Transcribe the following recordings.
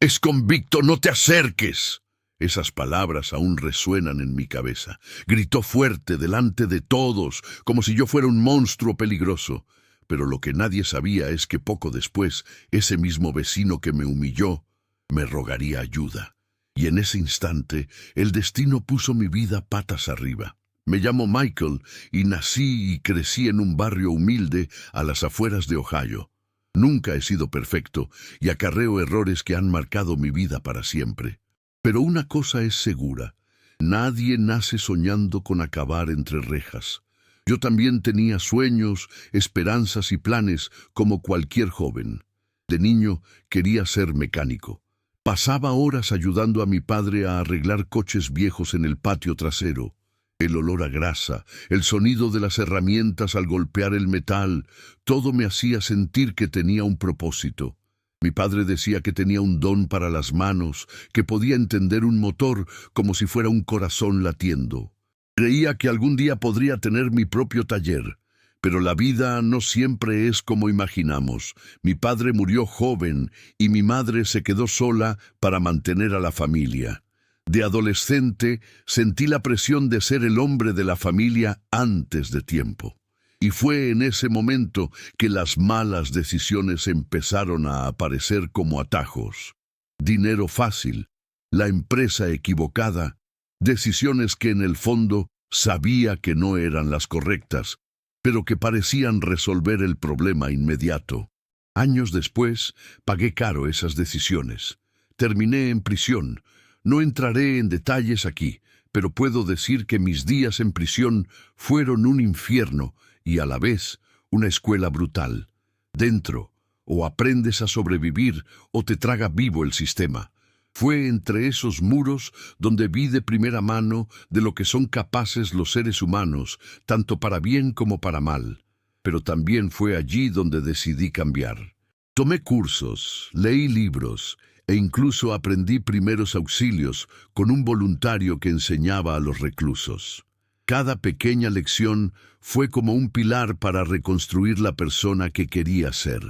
Es convicto, no te acerques. Esas palabras aún resuenan en mi cabeza. Gritó fuerte delante de todos, como si yo fuera un monstruo peligroso. Pero lo que nadie sabía es que poco después, ese mismo vecino que me humilló, me rogaría ayuda. Y en ese instante, el destino puso mi vida patas arriba. Me llamo Michael y nací y crecí en un barrio humilde a las afueras de Ohio. Nunca he sido perfecto y acarreo errores que han marcado mi vida para siempre. Pero una cosa es segura, nadie nace soñando con acabar entre rejas. Yo también tenía sueños, esperanzas y planes como cualquier joven. De niño quería ser mecánico. Pasaba horas ayudando a mi padre a arreglar coches viejos en el patio trasero. El olor a grasa, el sonido de las herramientas al golpear el metal, todo me hacía sentir que tenía un propósito. Mi padre decía que tenía un don para las manos, que podía entender un motor como si fuera un corazón latiendo. Creía que algún día podría tener mi propio taller. Pero la vida no siempre es como imaginamos. Mi padre murió joven y mi madre se quedó sola para mantener a la familia. De adolescente sentí la presión de ser el hombre de la familia antes de tiempo. Y fue en ese momento que las malas decisiones empezaron a aparecer como atajos. Dinero fácil, la empresa equivocada, decisiones que en el fondo sabía que no eran las correctas, pero que parecían resolver el problema inmediato. Años después, pagué caro esas decisiones. Terminé en prisión. No entraré en detalles aquí, pero puedo decir que mis días en prisión fueron un infierno y a la vez una escuela brutal. Dentro, o aprendes a sobrevivir o te traga vivo el sistema. Fue entre esos muros donde vi de primera mano de lo que son capaces los seres humanos, tanto para bien como para mal. Pero también fue allí donde decidí cambiar. Tomé cursos, leí libros e incluso aprendí primeros auxilios con un voluntario que enseñaba a los reclusos. Cada pequeña lección fue como un pilar para reconstruir la persona que quería ser.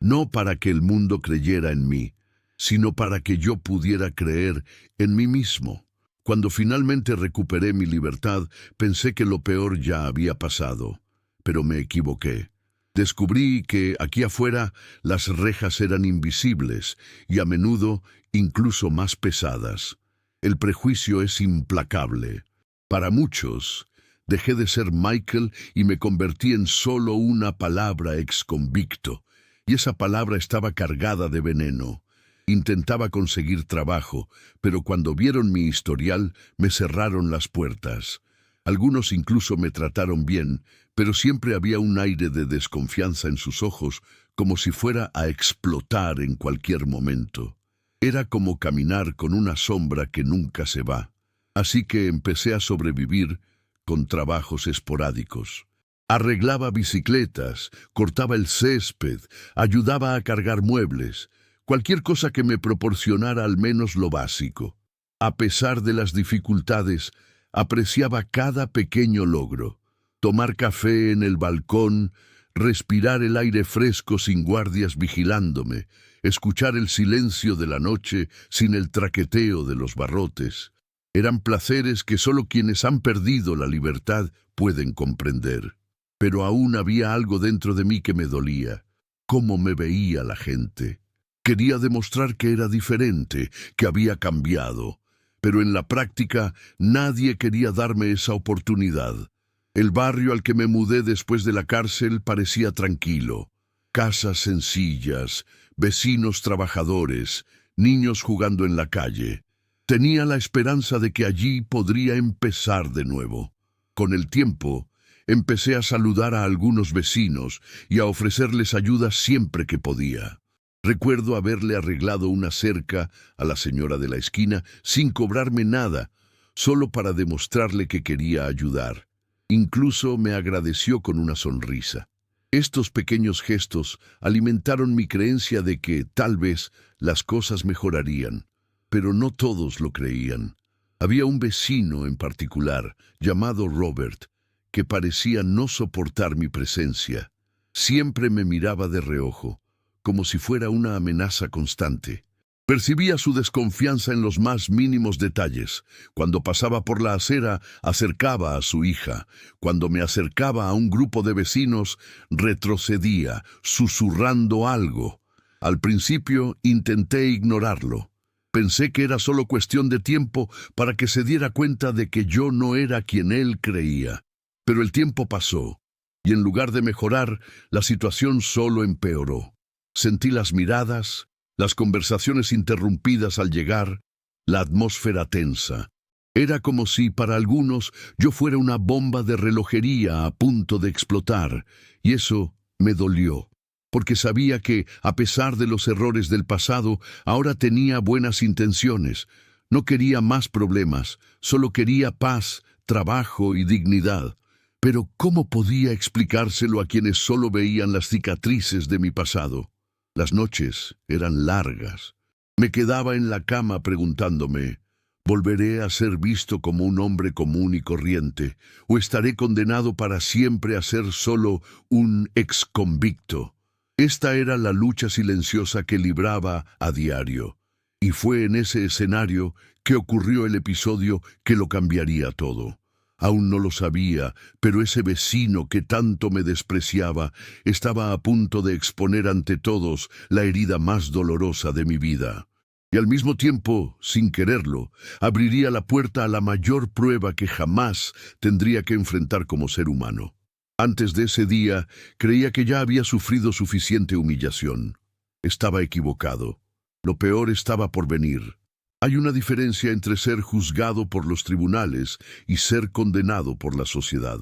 No para que el mundo creyera en mí, sino para que yo pudiera creer en mí mismo. Cuando finalmente recuperé mi libertad, pensé que lo peor ya había pasado, pero me equivoqué. Descubrí que aquí afuera las rejas eran invisibles y a menudo incluso más pesadas. El prejuicio es implacable. Para muchos, dejé de ser Michael y me convertí en solo una palabra exconvicto, y esa palabra estaba cargada de veneno. Intentaba conseguir trabajo, pero cuando vieron mi historial, me cerraron las puertas. Algunos incluso me trataron bien, pero siempre había un aire de desconfianza en sus ojos, como si fuera a explotar en cualquier momento. Era como caminar con una sombra que nunca se va. Así que empecé a sobrevivir con trabajos esporádicos. Arreglaba bicicletas, cortaba el césped, ayudaba a cargar muebles, cualquier cosa que me proporcionara al menos lo básico. A pesar de las dificultades, apreciaba cada pequeño logro. Tomar café en el balcón, respirar el aire fresco sin guardias vigilándome, escuchar el silencio de la noche sin el traqueteo de los barrotes. Eran placeres que solo quienes han perdido la libertad pueden comprender. Pero aún había algo dentro de mí que me dolía. Cómo me veía la gente. Quería demostrar que era diferente, que había cambiado. Pero en la práctica nadie quería darme esa oportunidad. El barrio al que me mudé después de la cárcel parecía tranquilo. Casas sencillas, vecinos trabajadores, niños jugando en la calle. Tenía la esperanza de que allí podría empezar de nuevo. Con el tiempo, empecé a saludar a algunos vecinos y a ofrecerles ayuda siempre que podía. Recuerdo haberle arreglado una cerca a la señora de la esquina sin cobrarme nada, solo para demostrarle que quería ayudar. Incluso me agradeció con una sonrisa. Estos pequeños gestos alimentaron mi creencia de que, tal vez, las cosas mejorarían. Pero no todos lo creían. Había un vecino en particular, llamado Robert, que parecía no soportar mi presencia. Siempre me miraba de reojo, como si fuera una amenaza constante. Percibía su desconfianza en los más mínimos detalles. Cuando pasaba por la acera, acercaba a su hija. Cuando me acercaba a un grupo de vecinos, retrocedía, susurrando algo. Al principio intenté ignorarlo. Pensé que era solo cuestión de tiempo para que se diera cuenta de que yo no era quien él creía. Pero el tiempo pasó, y en lugar de mejorar, la situación solo empeoró. Sentí las miradas, las conversaciones interrumpidas al llegar, la atmósfera tensa. Era como si, para algunos, yo fuera una bomba de relojería a punto de explotar, y eso me dolió, porque sabía que, a pesar de los errores del pasado, ahora tenía buenas intenciones. No quería más problemas, solo quería paz, trabajo y dignidad. Pero ¿cómo podía explicárselo a quienes solo veían las cicatrices de mi pasado? Las noches eran largas. Me quedaba en la cama preguntándome, ¿volveré a ser visto como un hombre común y corriente? ¿O estaré condenado para siempre a ser solo un exconvicto? Esta era la lucha silenciosa que libraba a diario. Y fue en ese escenario que ocurrió el episodio que lo cambiaría todo. Aún no lo sabía, pero ese vecino que tanto me despreciaba estaba a punto de exponer ante todos la herida más dolorosa de mi vida. Y al mismo tiempo, sin quererlo, abriría la puerta a la mayor prueba que jamás tendría que enfrentar como ser humano. Antes de ese día, creía que ya había sufrido suficiente humillación. Estaba equivocado. Lo peor estaba por venir. Hay una diferencia entre ser juzgado por los tribunales y ser condenado por la sociedad.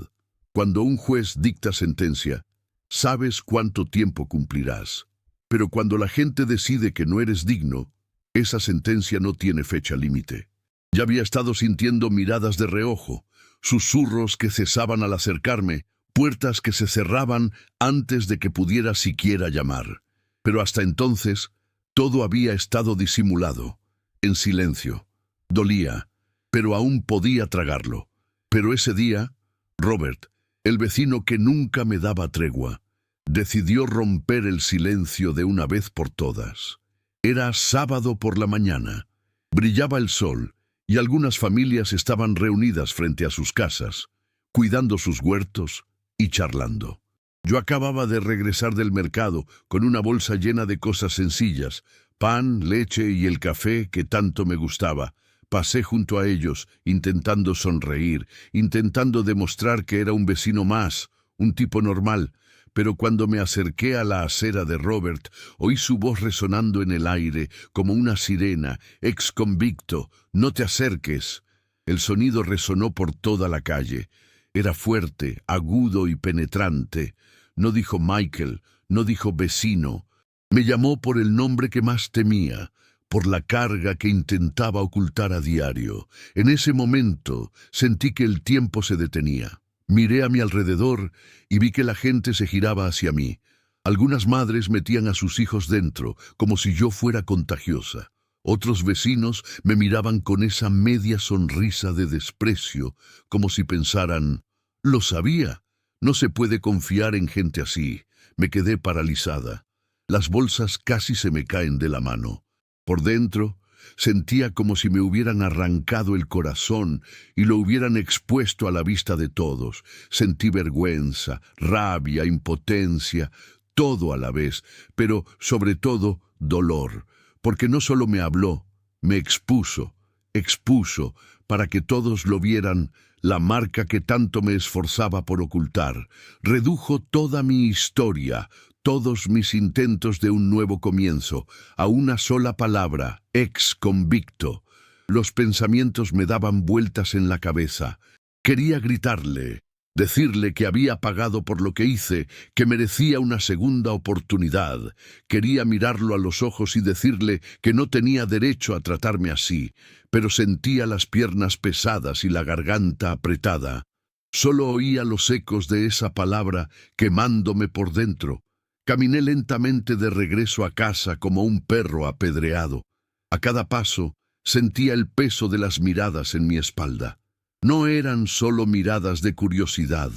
Cuando un juez dicta sentencia, sabes cuánto tiempo cumplirás. Pero cuando la gente decide que no eres digno, esa sentencia no tiene fecha límite. Ya había estado sintiendo miradas de reojo, susurros que cesaban al acercarme, puertas que se cerraban antes de que pudiera siquiera llamar. Pero hasta entonces, todo había estado disimulado. En silencio. Dolía, pero aún podía tragarlo. Pero ese día, Robert, el vecino que nunca me daba tregua, decidió romper el silencio de una vez por todas. Era sábado por la mañana. Brillaba el sol, y algunas familias estaban reunidas frente a sus casas, cuidando sus huertos y charlando. Yo acababa de regresar del mercado con una bolsa llena de cosas sencillas, pan, leche y el café que tanto me gustaba. Pasé junto a ellos, intentando sonreír, intentando demostrar que era un vecino más, un tipo normal. Pero cuando me acerqué a la acera de Robert, oí su voz resonando en el aire como una sirena. «Exconvicto, no te acerques». El sonido resonó por toda la calle. Era fuerte, agudo y penetrante. No dijo Michael, no dijo vecino. Me llamó por el nombre que más temía, por la carga que intentaba ocultar a diario. En ese momento sentí que el tiempo se detenía. Miré a mi alrededor y vi que la gente se giraba hacia mí. Algunas madres metían a sus hijos dentro, como si yo fuera contagiosa. Otros vecinos me miraban con esa media sonrisa de desprecio, como si pensaran, «Lo sabía, no se puede confiar en gente así». Me quedé paralizada. Las bolsas casi se me caen de la mano. Por dentro, sentía como si me hubieran arrancado el corazón y lo hubieran expuesto a la vista de todos. Sentí vergüenza, rabia, impotencia, todo a la vez, pero sobre todo dolor, porque no solo me habló, me expuso para que todos lo vieran, la marca que tanto me esforzaba por ocultar. Redujo toda mi historia, todos mis intentos de un nuevo comienzo, a una sola palabra: exconvicto. Los pensamientos me daban vueltas en la cabeza. Quería gritarle, decirle que había pagado por lo que hice, que merecía una segunda oportunidad. Quería mirarlo a los ojos y decirle que no tenía derecho a tratarme así, pero sentía las piernas pesadas y la garganta apretada. Solo oía los ecos de esa palabra quemándome por dentro. Caminé lentamente de regreso a casa como un perro apedreado. A cada paso sentía el peso de las miradas en mi espalda. No eran solo miradas de curiosidad,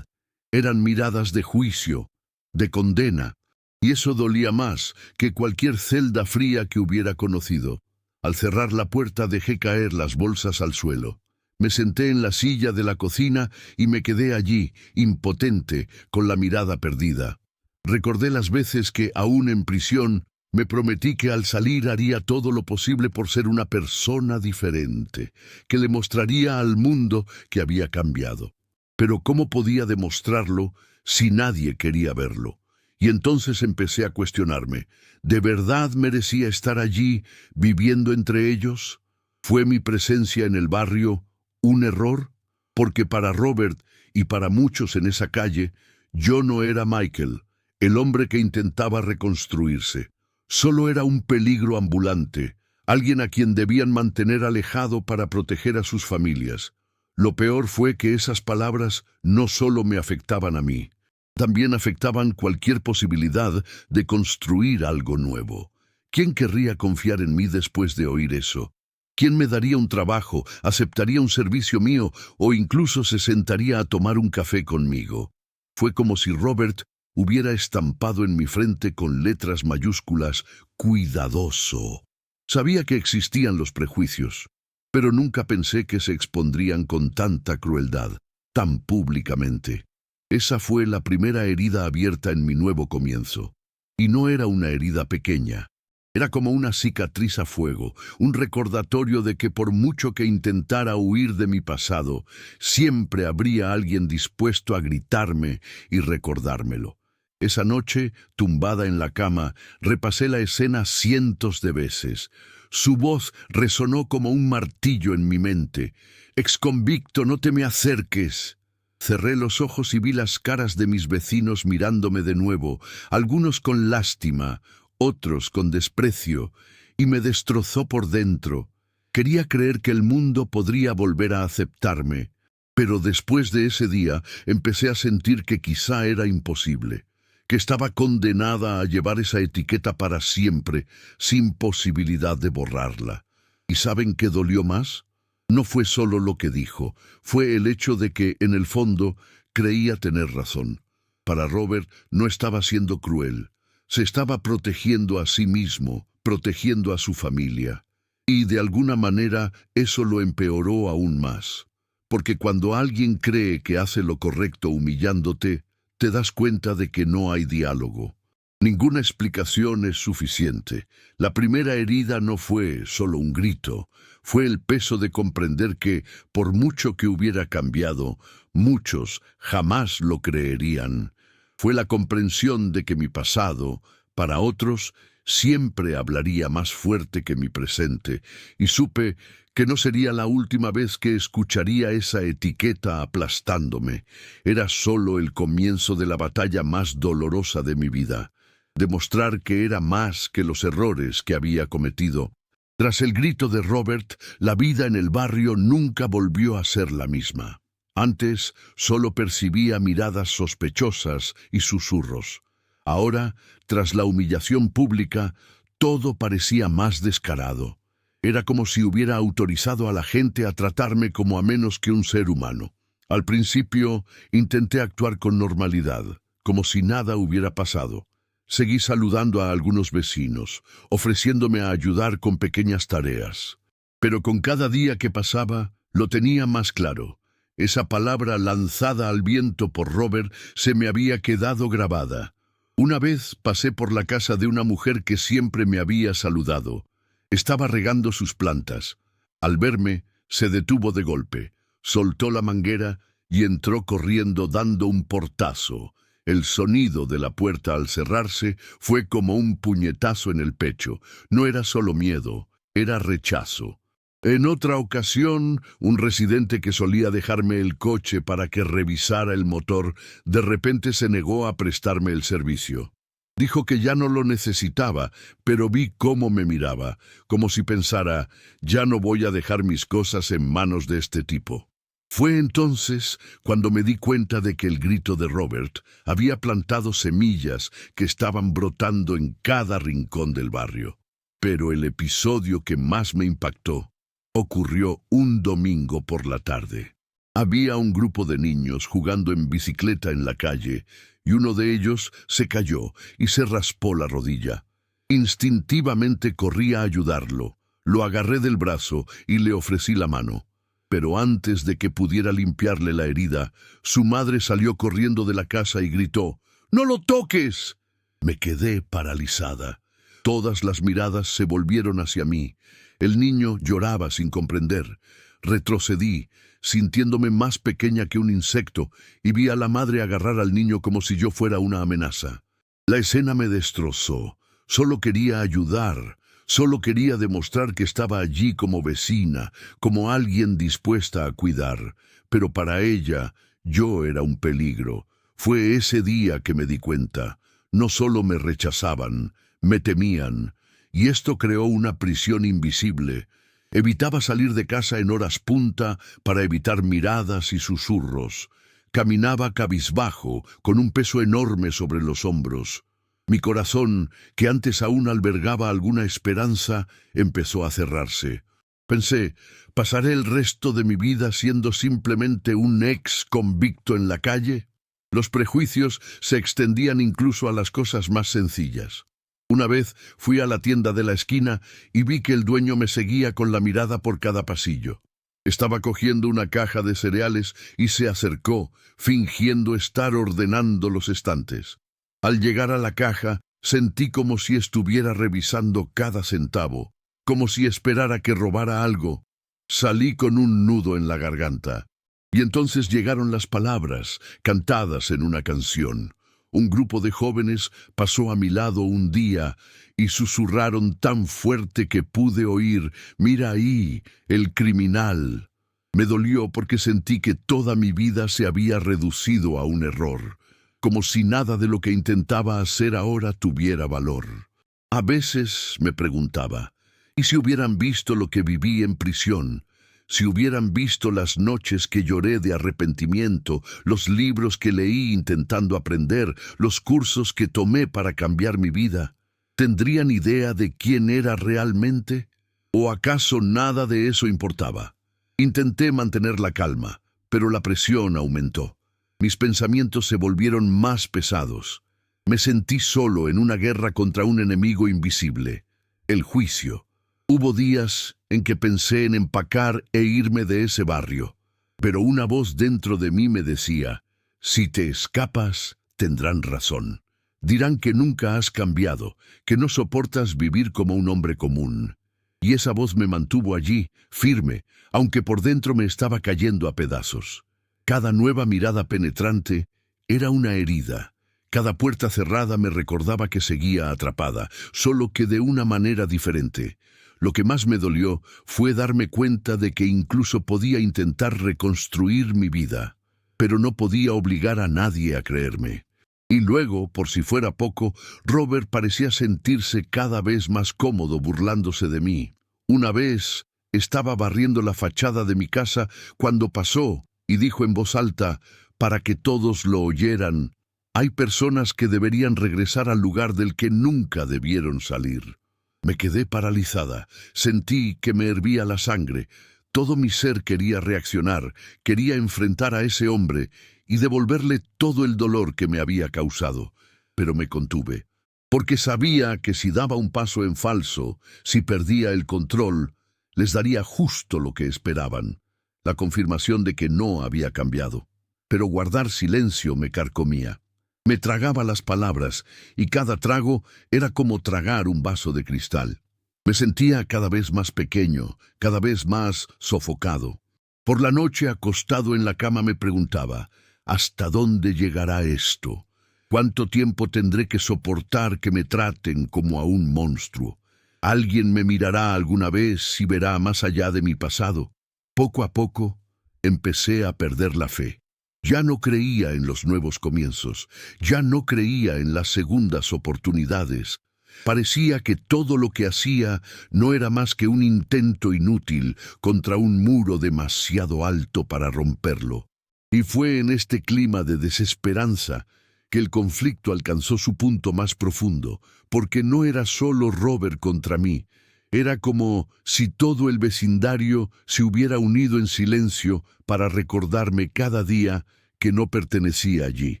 eran miradas de juicio, de condena, y eso dolía más que cualquier celda fría que hubiera conocido. Al cerrar la puerta dejé caer las bolsas al suelo. Me senté en la silla de la cocina y me quedé allí, impotente, con la mirada perdida. Recordé las veces que, aún en prisión, me prometí que al salir haría todo lo posible por ser una persona diferente, que le mostraría al mundo que había cambiado. Pero ¿cómo podía demostrarlo si nadie quería verlo? Y entonces empecé a cuestionarme, ¿de verdad merecía estar allí, viviendo entre ellos? ¿Fue mi presencia en el barrio un error? Porque para Robert y para muchos en esa calle, yo no era Michael, el hombre que intentaba reconstruirse. Solo era un peligro ambulante, alguien a quien debían mantener alejado para proteger a sus familias. Lo peor fue que esas palabras no solo me afectaban a mí, también afectaban cualquier posibilidad de construir algo nuevo. ¿Quién querría confiar en mí después de oír eso? ¿Quién me daría un trabajo, aceptaría un servicio mío o incluso se sentaría a tomar un café conmigo? Fue como si Robert hubiera estampado en mi frente con letras mayúsculas «Cuidadoso». Sabía que existían los prejuicios, pero nunca pensé que se expondrían con tanta crueldad, tan públicamente. Esa fue la primera herida abierta en mi nuevo comienzo. Y no era una herida pequeña. Era como una cicatriz a fuego, un recordatorio de que por mucho que intentara huir de mi pasado, siempre habría alguien dispuesto a gritarme y recordármelo. Esa noche, tumbada en la cama, repasé la escena cientos de veces. Su voz resonó como un martillo en mi mente. «Exconvicto, no te me acerques». Cerré los ojos y vi las caras de mis vecinos mirándome de nuevo, algunos con lástima, otros con desprecio, y me destrozó por dentro. Quería creer que el mundo podría volver a aceptarme, pero después de ese día empecé a sentir que quizá era imposible, que estaba condenada a llevar esa etiqueta para siempre, sin posibilidad de borrarla. ¿Y saben qué dolió más? No fue solo lo que dijo, fue el hecho de que, en el fondo, creía tener razón. Para Robert no estaba siendo cruel. Se estaba protegiendo a sí mismo, protegiendo a su familia. Y de alguna manera eso lo empeoró aún más. Porque cuando alguien cree que hace lo correcto humillándote, te das cuenta de que no hay diálogo. Ninguna explicación es suficiente. La primera herida no fue solo un grito, fue el peso de comprender que, por mucho que hubiera cambiado, muchos jamás lo creerían. Fue la comprensión de que mi pasado, para otros, siempre hablaría más fuerte que mi presente, y supe que no sería la última vez que escucharía esa etiqueta aplastándome. Era solo el comienzo de la batalla más dolorosa de mi vida. Demostrar que era más que los errores que había cometido. Tras el grito de Robert, la vida en el barrio nunca volvió a ser la misma. Antes solo percibía miradas sospechosas y susurros. Ahora, tras la humillación pública, todo parecía más descarado. Era como si hubiera autorizado a la gente a tratarme como a menos que un ser humano. Al principio, intenté actuar con normalidad, como si nada hubiera pasado. Seguí saludando a algunos vecinos, ofreciéndome a ayudar con pequeñas tareas. Pero con cada día que pasaba, lo tenía más claro. Esa palabra lanzada al viento por Robert se me había quedado grabada. Una vez pasé por la casa de una mujer que siempre me había saludado. Estaba regando sus plantas. Al verme, se detuvo de golpe, soltó la manguera y entró corriendo dando un portazo. El sonido de la puerta al cerrarse fue como un puñetazo en el pecho. No era solo miedo, era rechazo. En otra ocasión, un residente que solía dejarme el coche para que revisara el motor, de repente se negó a prestarme el servicio. Dijo que ya no lo necesitaba, pero vi cómo me miraba, como si pensara, ya no voy a dejar mis cosas en manos de este tipo. Fue entonces cuando me di cuenta de que el grito de Robert había plantado semillas que estaban brotando en cada rincón del barrio. Pero el episodio que más me impactó ocurrió un domingo por la tarde. Había un grupo de niños jugando en bicicleta en la calle y uno de ellos se cayó y se raspó la rodilla. Instintivamente corrí a ayudarlo. Lo agarré del brazo y le ofrecí la mano. Pero antes de que pudiera limpiarle la herida, su madre salió corriendo de la casa y gritó: «¡No lo toques!». Me quedé paralizada. Todas las miradas se volvieron hacia mí. El niño lloraba sin comprender. Retrocedí, sintiéndome más pequeña que un insecto, y vi a la madre agarrar al niño como si yo fuera una amenaza. La escena me destrozó. Solo quería ayudar. Solo quería demostrar que estaba allí como vecina, como alguien dispuesta a cuidar. Pero para ella, yo era un peligro. Fue ese día que me di cuenta. No solo me rechazaban, me temían. Y esto creó una prisión invisible. Evitaba salir de casa en horas punta para evitar miradas y susurros. Caminaba cabizbajo, con un peso enorme sobre los hombros. Mi corazón, que antes aún albergaba alguna esperanza, empezó a cerrarse. Pensé, ¿pasaré el resto de mi vida siendo simplemente un ex convicto en la calle? Los prejuicios se extendían incluso a las cosas más sencillas. Una vez fui a la tienda de la esquina y vi que el dueño me seguía con la mirada por cada pasillo. Estaba cogiendo una caja de cereales y se acercó, fingiendo estar ordenando los estantes. Al llegar a la caja, sentí como si estuviera revisando cada centavo, como si esperara que robara algo. Salí con un nudo en la garganta. Y entonces llegaron las palabras, cantadas en una canción. Un grupo de jóvenes pasó a mi lado un día y susurraron tan fuerte que pude oír: «Mira ahí, el criminal». Me dolió porque sentí que toda mi vida se había reducido a un error, como si nada de lo que intentaba hacer ahora tuviera valor. A veces me preguntaba, ¿y si hubieran visto lo que viví en prisión? Si hubieran visto las noches que lloré de arrepentimiento, los libros que leí intentando aprender, los cursos que tomé para cambiar mi vida, ¿tendrían idea de quién era realmente? ¿O acaso nada de eso importaba? Intenté mantener la calma, pero la presión aumentó. Mis pensamientos se volvieron más pesados. Me sentí solo en una guerra contra un enemigo invisible: el juicio. Hubo días en que pensé en empacar e irme de ese barrio, pero una voz dentro de mí me decía: «Si te escapas, tendrán razón. Dirán que nunca has cambiado, que no soportas vivir como un hombre común». Y esa voz me mantuvo allí, firme, aunque por dentro me estaba cayendo a pedazos. Cada nueva mirada penetrante era una herida. Cada puerta cerrada me recordaba que seguía atrapada, solo que de una manera diferente. Lo que más me dolió fue darme cuenta de que incluso podía intentar reconstruir mi vida, pero no podía obligar a nadie a creerme. Y luego, por si fuera poco, Robert parecía sentirse cada vez más cómodo burlándose de mí. Una vez estaba barriendo la fachada de mi casa cuando pasó y dijo en voz alta, para que todos lo oyeran: «Hay personas que deberían regresar al lugar del que nunca debieron salir». Me quedé paralizada. Sentí que me hervía la sangre. Todo mi ser quería reaccionar, quería enfrentar a ese hombre y devolverle todo el dolor que me había causado. Pero me contuve, porque sabía que si daba un paso en falso, si perdía el control, les daría justo lo que esperaban: la confirmación de que no había cambiado. Pero guardar silencio me carcomía. Me tragaba las palabras, y cada trago era como tragar un vaso de cristal. Me sentía cada vez más pequeño, cada vez más sofocado. Por la noche, acostado en la cama, me preguntaba: ¿hasta dónde llegará esto? ¿Cuánto tiempo tendré que soportar que me traten como a un monstruo? ¿Alguien me mirará alguna vez y verá más allá de mi pasado? Poco a poco, empecé a perder la fe. Ya no creía en los nuevos comienzos, ya no creía en las segundas oportunidades. Parecía que todo lo que hacía no era más que un intento inútil contra un muro demasiado alto para romperlo. Y fue en este clima de desesperanza que el conflicto alcanzó su punto más profundo, porque no era solo Robert contra mí. Era como si todo el vecindario se hubiera unido en silencio para recordarme cada día que no pertenecía allí.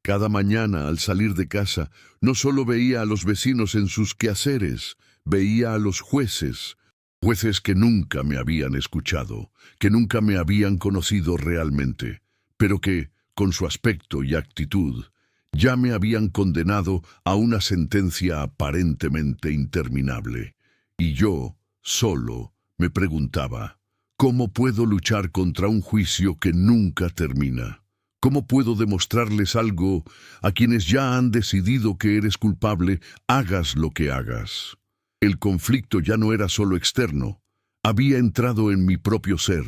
Cada mañana, al salir de casa, no solo veía a los vecinos en sus quehaceres, veía a los jueces, Jueces que nunca me habían escuchado, que nunca me habían conocido realmente, pero que, con su aspecto y actitud, ya me habían condenado a una sentencia aparentemente interminable. Y yo, solo, me preguntaba, ¿cómo puedo luchar contra un juicio que nunca termina? ¿Cómo puedo demostrarles algo a quienes ya han decidido que eres culpable, hagas lo que hagas? El conflicto ya no era solo externo, había entrado en mi propio ser.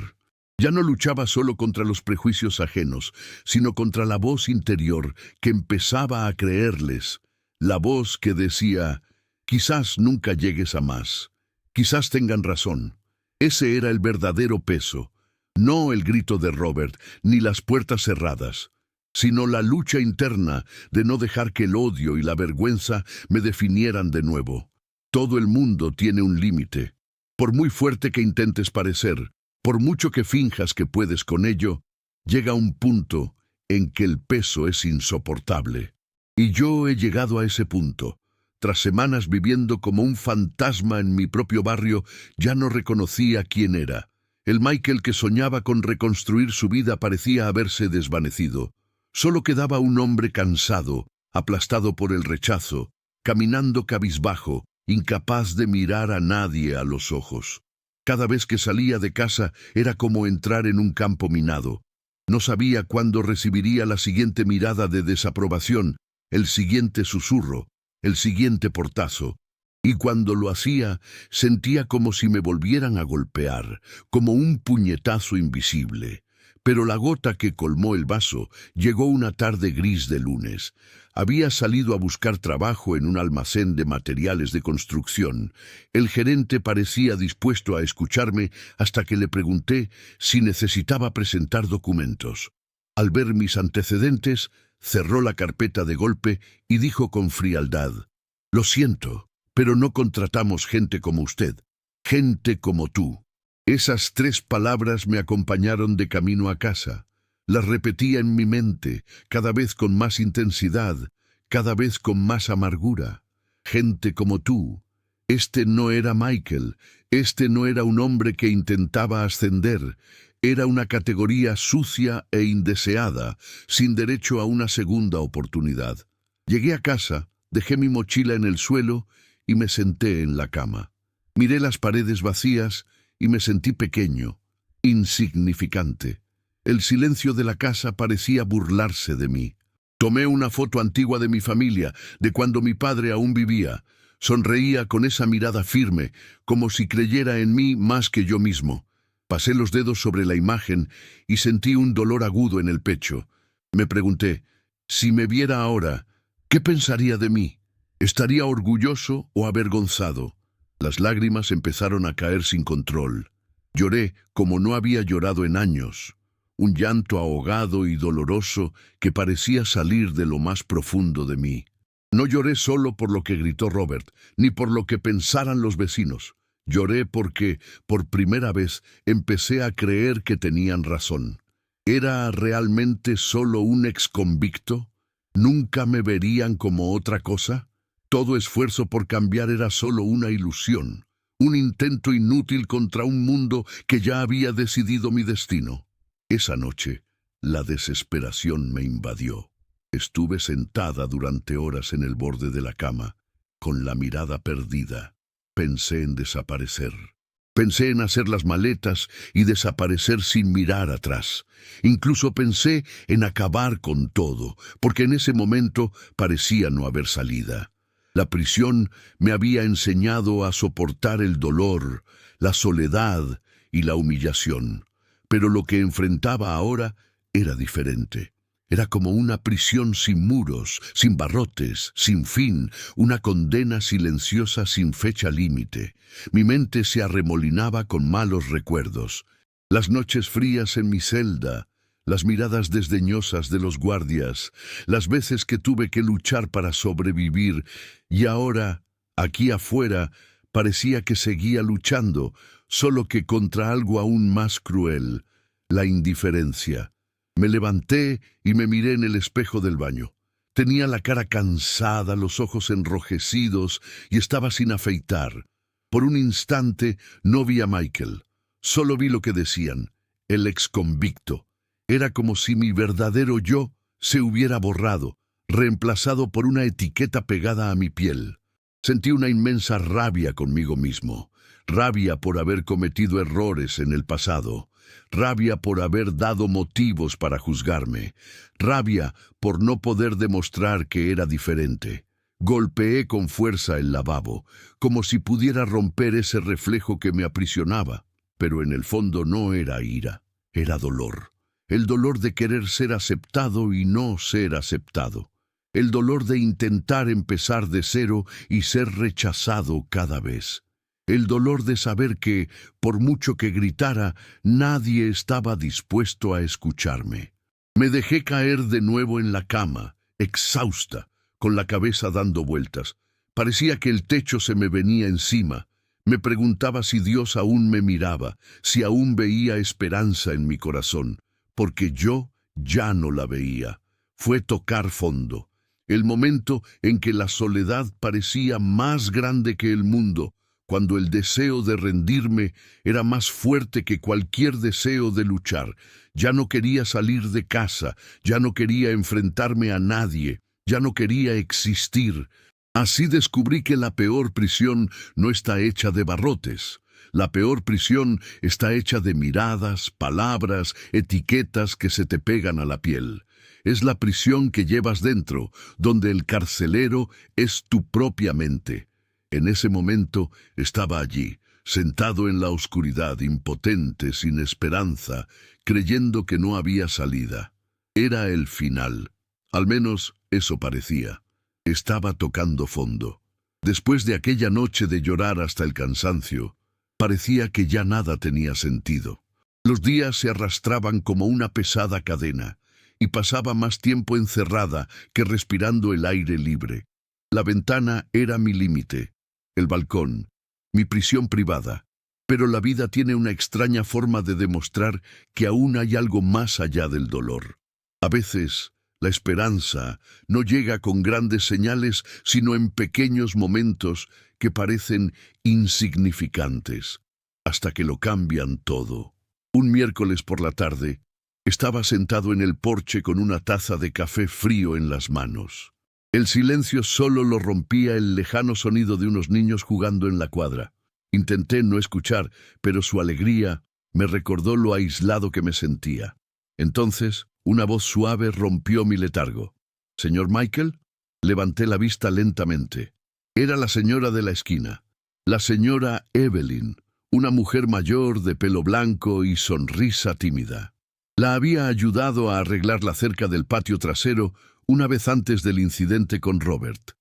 Ya no luchaba solo contra los prejuicios ajenos, sino contra la voz interior que empezaba a creerles, la voz que decía, quizás nunca llegues a más, quizás tengan razón. Ese era el verdadero peso, no el grito de Robert, ni las puertas cerradas, sino la lucha interna de no dejar que el odio y la vergüenza me definieran de nuevo. Todo el mundo tiene un límite. Por muy fuerte que intentes parecer, por mucho que finjas que puedes con ello, llega un punto en que el peso es insoportable. Y yo he llegado a ese punto. Tras semanas viviendo como un fantasma en mi propio barrio, ya no reconocía quién era. El Michael que soñaba con reconstruir su vida parecía haberse desvanecido. Solo quedaba un hombre cansado, aplastado por el rechazo, caminando cabizbajo, incapaz de mirar a nadie a los ojos. Cada vez que salía de casa era como entrar en un campo minado. No sabía cuándo recibiría la siguiente mirada de desaprobación, el siguiente susurro, el siguiente portazo. Y cuando lo hacía, sentía como si me volvieran a golpear, como un puñetazo invisible. Pero la gota que colmó el vaso llegó una tarde gris de lunes. Había salido a buscar trabajo en un almacén de materiales de construcción. El gerente parecía dispuesto a escucharme hasta que le pregunté si necesitaba presentar documentos. Al ver mis antecedentes, cerró la carpeta de golpe y dijo con frialdad, «Lo siento, pero no contratamos gente como usted, gente como tú». Esas 3 palabras me acompañaron de camino a casa. Las repetía en mi mente, cada vez con más intensidad, cada vez con más amargura. Gente como tú. Este no era Michael, este no era un hombre que intentaba ascender. Era una categoría sucia e indeseada, sin derecho a una segunda oportunidad. Llegué a casa, dejé mi mochila en el suelo y me senté en la cama. Miré las paredes vacías y me sentí pequeño, insignificante. El silencio de la casa parecía burlarse de mí. Tomé una foto antigua de mi familia, de cuando mi padre aún vivía. Sonreía con esa mirada firme, como si creyera en mí más que yo mismo. Pasé los dedos sobre la imagen y sentí un dolor agudo en el pecho. Me pregunté, si me viera ahora, ¿qué pensaría de mí? ¿Estaría orgulloso o avergonzado? Las lágrimas empezaron a caer sin control. Lloré como no había llorado en años. Un llanto ahogado y doloroso que parecía salir de lo más profundo de mí. No lloré solo por lo que gritó Robert, ni por lo que pensaran los vecinos. Lloré porque, por primera vez, empecé a creer que tenían razón. ¿Era realmente solo un exconvicto? ¿Nunca me verían como otra cosa? Todo esfuerzo por cambiar era solo una ilusión, un intento inútil contra un mundo que ya había decidido mi destino. Esa noche, la desesperación me invadió. Estuve sentada durante horas en el borde de la cama, con la mirada perdida. Pensé en desaparecer. Pensé en hacer las maletas y desaparecer sin mirar atrás. Incluso pensé en acabar con todo, porque en ese momento parecía no haber salida. La prisión me había enseñado a soportar el dolor, la soledad y la humillación. Pero lo que enfrentaba ahora era diferente. Era como una prisión sin muros, sin barrotes, sin fin, una condena silenciosa sin fecha límite. Mi mente se arremolinaba con malos recuerdos. Las noches frías en mi celda, las miradas desdeñosas de los guardias, las veces que tuve que luchar para sobrevivir, y ahora, aquí afuera, parecía que seguía luchando, solo que contra algo aún más cruel, la indiferencia. Me levanté y me miré en el espejo del baño. Tenía la cara cansada, los ojos enrojecidos y estaba sin afeitar. Por un instante no vi a Michael, solo vi lo que decían, el exconvicto. Era como si mi verdadero yo se hubiera borrado, reemplazado por una etiqueta pegada a mi piel. Sentí una inmensa rabia conmigo mismo, rabia por haber cometido errores en el pasado, rabia por haber dado motivos para juzgarme, rabia por no poder demostrar que era diferente. Golpeé con fuerza el lavabo, como si pudiera romper ese reflejo que me aprisionaba, pero en el fondo no era ira, era dolor. El dolor de querer ser aceptado y no ser aceptado. El dolor de intentar empezar de cero y ser rechazado cada vez. El dolor de saber que, por mucho que gritara, nadie estaba dispuesto a escucharme. Me dejé caer de nuevo en la cama, exhausta, con la cabeza dando vueltas. Parecía que el techo se me venía encima. Me preguntaba si Dios aún me miraba, si aún veía esperanza en mi corazón, porque yo ya no la veía. Fue tocar fondo. El momento en que la soledad parecía más grande que el mundo, cuando el deseo de rendirme era más fuerte que cualquier deseo de luchar. Ya no quería salir de casa, ya no quería enfrentarme a nadie, ya no quería existir. Así descubrí que la peor prisión no está hecha de barrotes. La peor prisión está hecha de miradas, palabras, etiquetas que se te pegan a la piel. Es la prisión que llevas dentro, donde el carcelero es tu propia mente. En ese momento estaba allí, sentado en la oscuridad, impotente, sin esperanza, creyendo que no había salida. Era el final. Al menos eso parecía. Estaba tocando fondo. Después de aquella noche de llorar hasta el cansancio, parecía que ya nada tenía sentido. Los días se arrastraban como una pesada cadena, y pasaba más tiempo encerrada que respirando el aire libre. La ventana era mi límite, el balcón, mi prisión privada. Pero la vida tiene una extraña forma de demostrar que aún hay algo más allá del dolor. A veces, la esperanza no llega con grandes señales, sino en pequeños momentos que parecen insignificantes, hasta que lo cambian todo. Un miércoles por la tarde, estaba sentado en el porche con una taza de café frío en las manos. El silencio solo lo rompía el lejano sonido de unos niños jugando en la cuadra. Intenté no escuchar, pero su alegría me recordó lo aislado que me sentía. Entonces, una voz suave rompió mi letargo. «¿Señor Michael?» Levanté la vista lentamente. Era la señora de la esquina, la señora Evelyn, una mujer mayor de pelo blanco y sonrisa tímida. La había ayudado a arreglar la cerca del patio trasero una vez antes del incidente con Robert.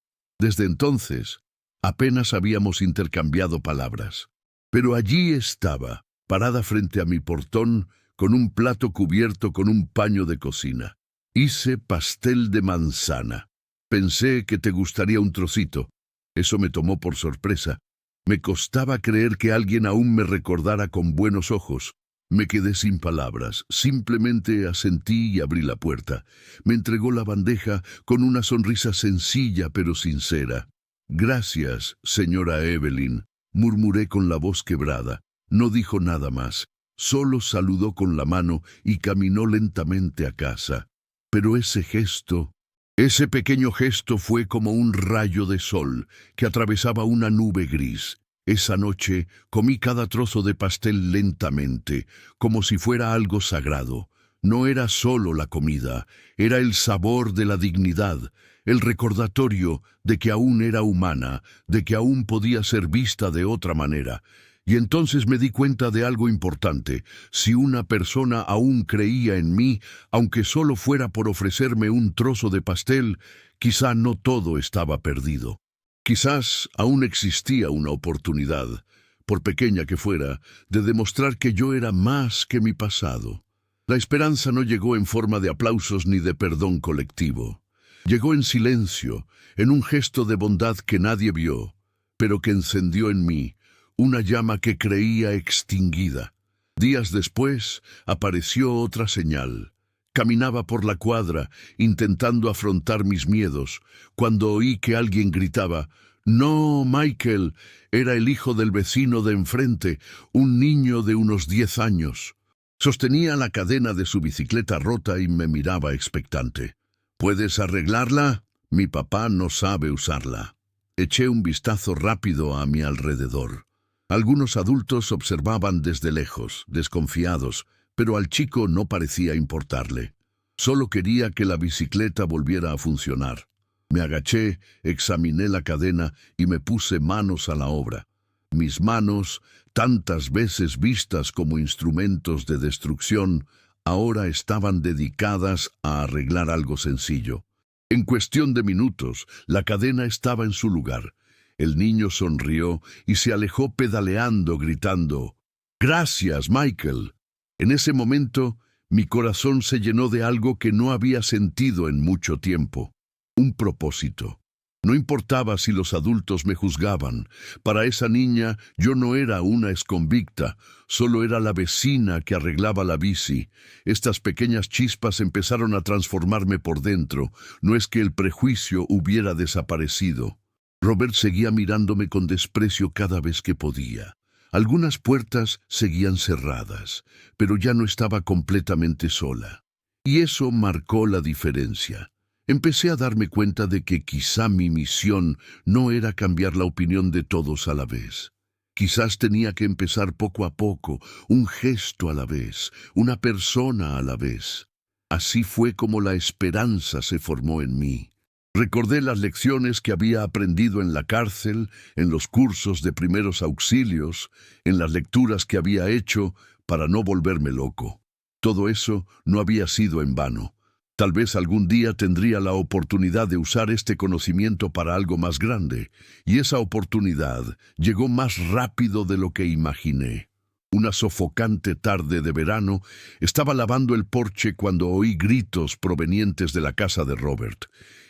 Desde entonces, apenas habíamos intercambiado palabras. Pero allí estaba, parada frente a mi portón, con un plato cubierto con un paño de cocina. «Hice pastel de manzana. Pensé que te gustaría un trocito». Eso me tomó por sorpresa. Me costaba creer que alguien aún me recordara con buenos ojos. Me quedé sin palabras, simplemente asentí y abrí la puerta. Me entregó la bandeja con una sonrisa sencilla pero sincera. «Gracias, señora Evelyn», murmuré con la voz quebrada. No dijo nada más, solo saludó con la mano y caminó lentamente a casa. Pero ese pequeño gesto fue como un rayo de sol que atravesaba una nube gris. Esa noche comí cada trozo de pastel lentamente, como si fuera algo sagrado. No era solo la comida, era el sabor de la dignidad, el recordatorio de que aún era humana, de que aún podía ser vista de otra manera. Y entonces me di cuenta de algo importante. Si una persona aún creía en mí, aunque solo fuera por ofrecerme un trozo de pastel, quizá no todo estaba perdido. Quizás aún existía una oportunidad, por pequeña que fuera, de demostrar que yo era más que mi pasado. La esperanza no llegó en forma de aplausos ni de perdón colectivo. Llegó en silencio, en un gesto de bondad que nadie vio, pero que encendió en mí una llama que creía extinguida. Días después apareció otra señal. Caminaba por la cuadra, intentando afrontar mis miedos, cuando oí que alguien gritaba: No, Michael, era el hijo del vecino de enfrente, un niño de unos 10 años. Sostenía la cadena de su bicicleta rota y me miraba expectante. ¿Puedes arreglarla? Mi papá no sabe usarla. Eché un vistazo rápido a mi alrededor. Algunos adultos observaban desde lejos, desconfiados, pero al chico no parecía importarle. Solo quería que la bicicleta volviera a funcionar. Me agaché, examiné la cadena y me puse manos a la obra. Mis manos, tantas veces vistas como instrumentos de destrucción, ahora estaban dedicadas a arreglar algo sencillo. En cuestión de minutos, la cadena estaba en su lugar. El niño sonrió y se alejó pedaleando, gritando, «Gracias, Michael». En ese momento, mi corazón se llenó de algo que no había sentido en mucho tiempo. Un propósito. No importaba si los adultos me juzgaban. Para esa niña yo no era una exconvicta, solo era la vecina que arreglaba la bici. Estas pequeñas chispas empezaron a transformarme por dentro. No es que el prejuicio hubiera desaparecido. Robert seguía mirándome con desprecio cada vez que podía. Algunas puertas seguían cerradas, pero ya no estaba completamente sola. Y eso marcó la diferencia. Empecé a darme cuenta de que quizá mi misión no era cambiar la opinión de todos a la vez. Quizás tenía que empezar poco a poco, un gesto a la vez, una persona a la vez. Así fue como la esperanza se formó en mí. Recordé las lecciones que había aprendido en la cárcel, en los cursos de primeros auxilios, en las lecturas que había hecho para no volverme loco. Todo eso no había sido en vano. Tal vez algún día tendría la oportunidad de usar este conocimiento para algo más grande, y esa oportunidad llegó más rápido de lo que imaginé. Una sofocante tarde de verano, estaba lavando el porche cuando oí gritos provenientes de la casa de Robert.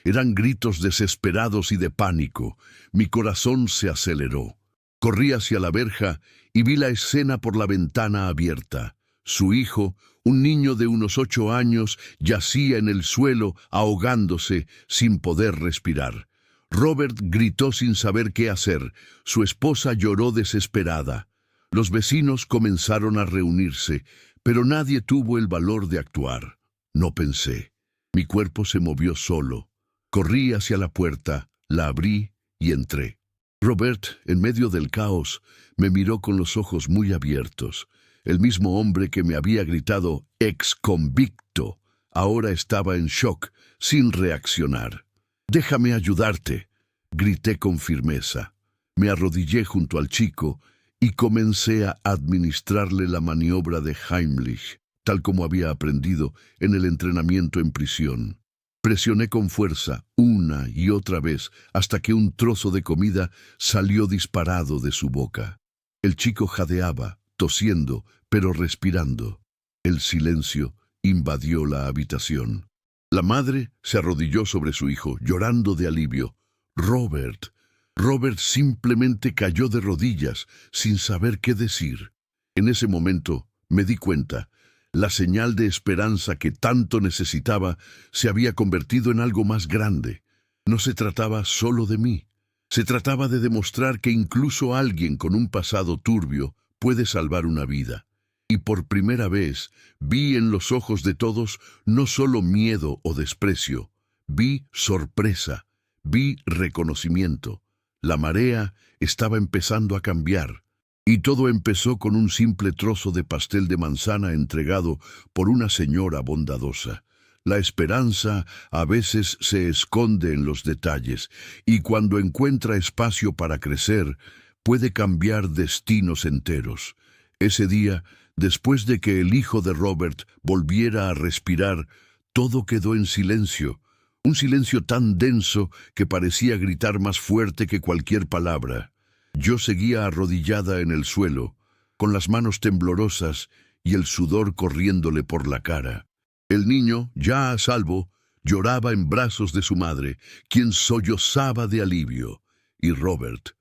Eran gritos desesperados y de pánico. Mi corazón se aceleró. Corrí hacia la verja y vi la escena por la ventana abierta. Su hijo, un niño de unos 8 años, yacía en el suelo, ahogándose, sin poder respirar. Robert gritó sin saber qué hacer. Su esposa lloró desesperada. Los vecinos comenzaron a reunirse, pero nadie tuvo el valor de actuar. No pensé. Mi cuerpo se movió solo. Corrí hacia la puerta, la abrí y entré. Robert, en medio del caos, me miró con los ojos muy abiertos. El mismo hombre que me había gritado «ex-convicto» ahora estaba en shock, sin reaccionar. «Déjame ayudarte», grité con firmeza. Me arrodillé junto al chico y comencé a administrarle la maniobra de Heimlich, tal como había aprendido en el entrenamiento en prisión. Presioné con fuerza, una y otra vez, hasta que un trozo de comida salió disparado de su boca. El chico jadeaba, tosiendo, pero respirando. El silencio invadió la habitación. La madre se arrodilló sobre su hijo, llorando de alivio. Robert simplemente cayó de rodillas, sin saber qué decir. En ese momento me di cuenta. La señal de esperanza que tanto necesitaba se había convertido en algo más grande. No se trataba solo de mí. Se trataba de demostrar que incluso alguien con un pasado turbio puede salvar una vida. Y por primera vez vi en los ojos de todos no solo miedo o desprecio, vi sorpresa, vi reconocimiento. La marea estaba empezando a cambiar. Y todo empezó con un simple trozo de pastel de manzana entregado por una señora bondadosa. La esperanza a veces se esconde en los detalles, y cuando encuentra espacio para crecer, puede cambiar destinos enteros. Ese día, después de que el hijo de Robert volviera a respirar, todo quedó en silencio. Un silencio tan denso que parecía gritar más fuerte que cualquier palabra. Yo seguía arrodillada en el suelo, con las manos temblorosas y el sudor corriéndole por la cara. El niño, ya a salvo, lloraba en brazos de su madre, quien sollozaba de alivio. Y Robert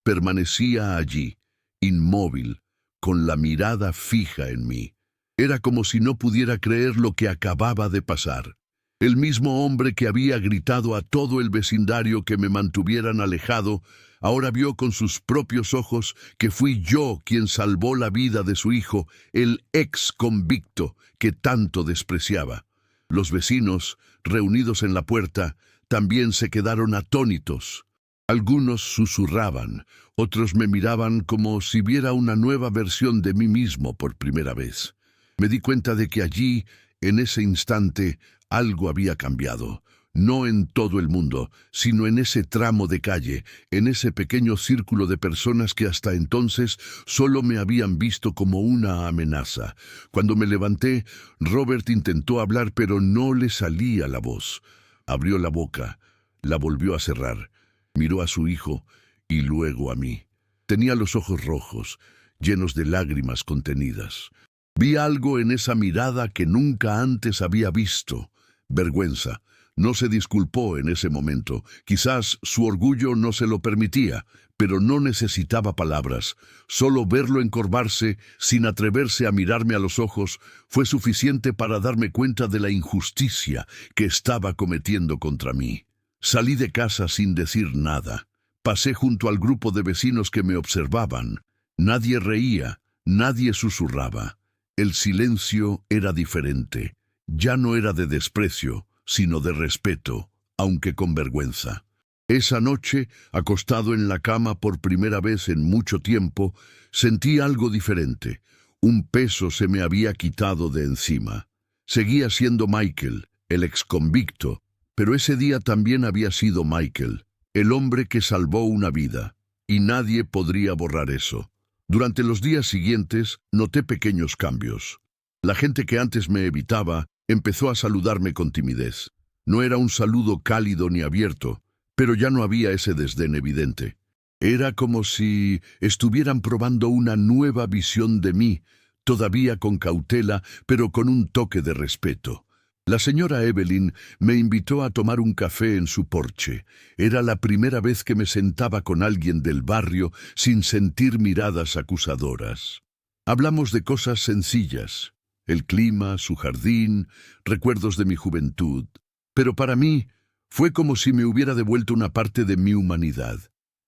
permanecía allí, inmóvil, con la mirada fija en mí. Era como si no pudiera creer lo que acababa de pasar. El mismo hombre que había gritado a todo el vecindario que me mantuvieran alejado, ahora vio con sus propios ojos que fui yo quien salvó la vida de su hijo, el ex convicto que tanto despreciaba. Los vecinos, reunidos en la puerta, también se quedaron atónitos. Algunos susurraban, otros me miraban como si viera una nueva versión de mí mismo por primera vez. Me di cuenta de que allí, en ese instante, algo había cambiado. No en todo el mundo, sino en ese tramo de calle, en ese pequeño círculo de personas que hasta entonces solo me habían visto como una amenaza. Cuando me levanté, Robert intentó hablar, pero no le salía la voz. Abrió la boca, la volvió a cerrar, miró a su hijo y luego a mí. Tenía los ojos rojos, llenos de lágrimas contenidas. Vi algo en esa mirada que nunca antes había visto. Vergüenza. No se disculpó en ese momento. Quizás su orgullo no se lo permitía, pero no necesitaba palabras. Solo verlo encorvarse, sin atreverse a mirarme a los ojos, fue suficiente para darme cuenta de la injusticia que estaba cometiendo contra mí. Salí de casa sin decir nada. Pasé junto al grupo de vecinos que me observaban. Nadie reía, nadie susurraba. El silencio era diferente. Ya no era de desprecio, sino de respeto, aunque con vergüenza. Esa noche, acostado en la cama por primera vez en mucho tiempo, sentí algo diferente. Un peso se me había quitado de encima. Seguía siendo Michael, el exconvicto, pero ese día también había sido Michael, el hombre que salvó una vida, y nadie podría borrar eso. Durante los días siguientes noté pequeños cambios. La gente que antes me evitaba empezó a saludarme con timidez. No era un saludo cálido ni abierto, pero ya no había ese desdén evidente. Era como si estuvieran probando una nueva visión de mí, todavía con cautela, pero con un toque de respeto. La señora Evelyn me invitó a tomar un café en su porche. Era la primera vez que me sentaba con alguien del barrio sin sentir miradas acusadoras. Hablamos de cosas sencillas. El clima, su jardín, recuerdos de mi juventud. Pero para mí fue como si me hubiera devuelto una parte de mi humanidad.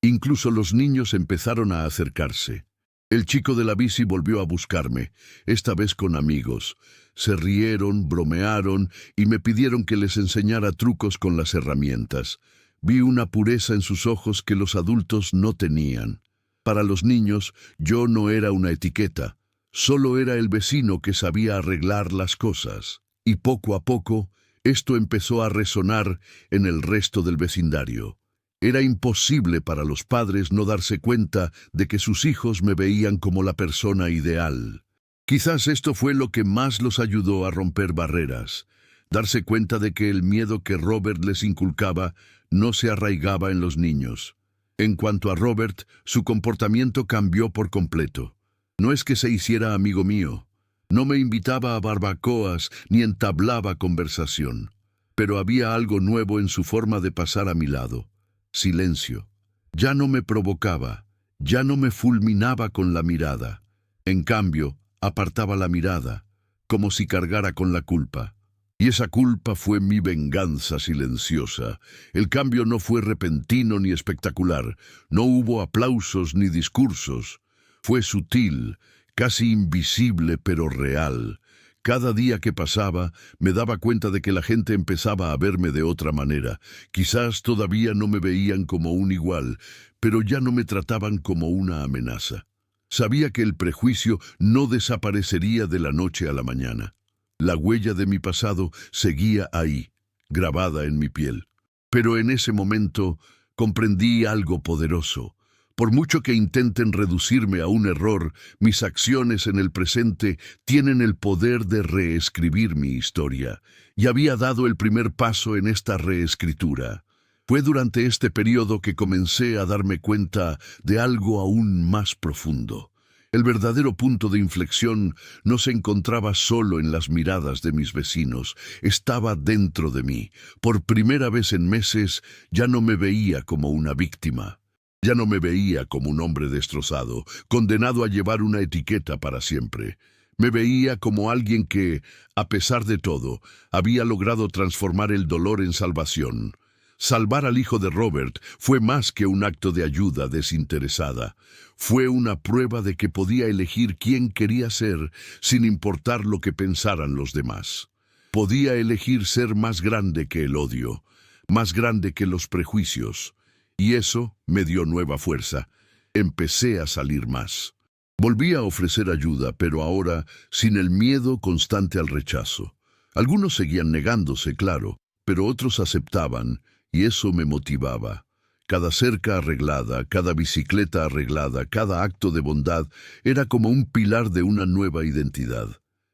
Incluso los niños empezaron a acercarse. El chico de la bici volvió a buscarme, esta vez con amigos. Se rieron, bromearon y me pidieron que les enseñara trucos con las herramientas. Vi una pureza en sus ojos que los adultos no tenían. Para los niños, yo no era una etiqueta. Solo era el vecino que sabía arreglar las cosas. Y poco a poco, esto empezó a resonar en el resto del vecindario. Era imposible para los padres no darse cuenta de que sus hijos me veían como la persona ideal. Quizás esto fue lo que más los ayudó a romper barreras, darse cuenta de que el miedo que Robert les inculcaba no se arraigaba en los niños. En cuanto a Robert, su comportamiento cambió por completo. No es que se hiciera amigo mío, no me invitaba a barbacoas ni entablaba conversación, pero había algo nuevo en su forma de pasar a mi lado. Silencio. Ya no me provocaba, ya no me fulminaba con la mirada. En cambio, apartaba la mirada, como si cargara con la culpa. Y esa culpa fue mi venganza silenciosa. El cambio no fue repentino ni espectacular, no hubo aplausos ni discursos. Fue sutil, casi invisible pero real. Cada día que pasaba, me daba cuenta de que la gente empezaba a verme de otra manera. Quizás todavía no me veían como un igual, pero ya no me trataban como una amenaza. Sabía que el prejuicio no desaparecería de la noche a la mañana. La huella de mi pasado seguía ahí, grabada en mi piel. Pero en ese momento comprendí algo poderoso. Por mucho que intenten reducirme a un error, mis acciones en el presente tienen el poder de reescribir mi historia. Y había dado el primer paso en esta reescritura. Fue durante este periodo que comencé a darme cuenta de algo aún más profundo. El verdadero punto de inflexión no se encontraba solo en las miradas de mis vecinos, estaba dentro de mí. Por primera vez en meses ya no me veía como una víctima. Ya no me veía como un hombre destrozado, condenado a llevar una etiqueta para siempre. Me veía como alguien que, a pesar de todo, había logrado transformar el dolor en salvación. Salvar al hijo de Robert fue más que un acto de ayuda desinteresada. Fue una prueba de que podía elegir quién quería ser sin importar lo que pensaran los demás. Podía elegir ser más grande que el odio, más grande que los prejuicios. Y eso me dio nueva fuerza. Empecé a salir más. Volví a ofrecer ayuda, pero ahora sin el miedo constante al rechazo. Algunos seguían negándose, claro, pero otros aceptaban, y eso me motivaba. Cada cerca arreglada, cada bicicleta arreglada, cada acto de bondad era como un pilar de una nueva identidad.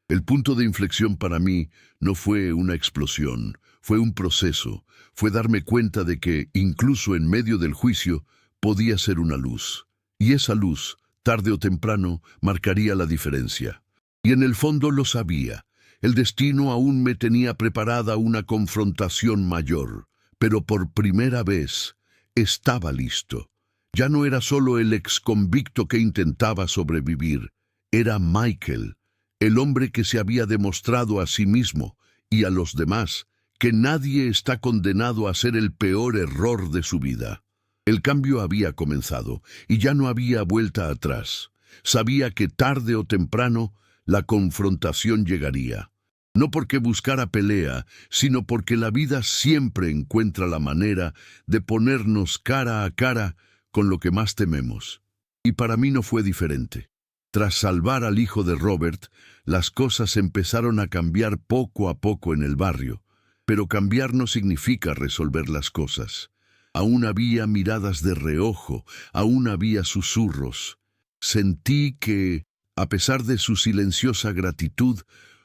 El punto de inflexión para mí no fue una explosión, fue un proceso, fue darme cuenta de que, incluso en medio del juicio, podía ser una luz. Y esa luz, tarde o temprano, marcaría la diferencia. Y en el fondo lo sabía. El destino aún me tenía preparada una confrontación mayor, pero por primera vez estaba listo. Ya no era solo el exconvicto que intentaba sobrevivir, era Michael, el hombre que se había demostrado a sí mismo y a los demás que nadie está condenado a hacer el peor error de su vida. El cambio había comenzado y ya no había vuelta atrás. Sabía que tarde o temprano la confrontación llegaría. No porque buscara pelea, sino porque la vida siempre encuentra la manera de ponernos cara a cara con lo que más tememos. Y para mí no fue diferente. Tras salvar al hijo de Robert, las cosas empezaron a cambiar poco a poco en el barrio. Pero cambiar no significa resolver las cosas. Aún había miradas de reojo, aún había susurros. Sentí que, a pesar de su silenciosa gratitud,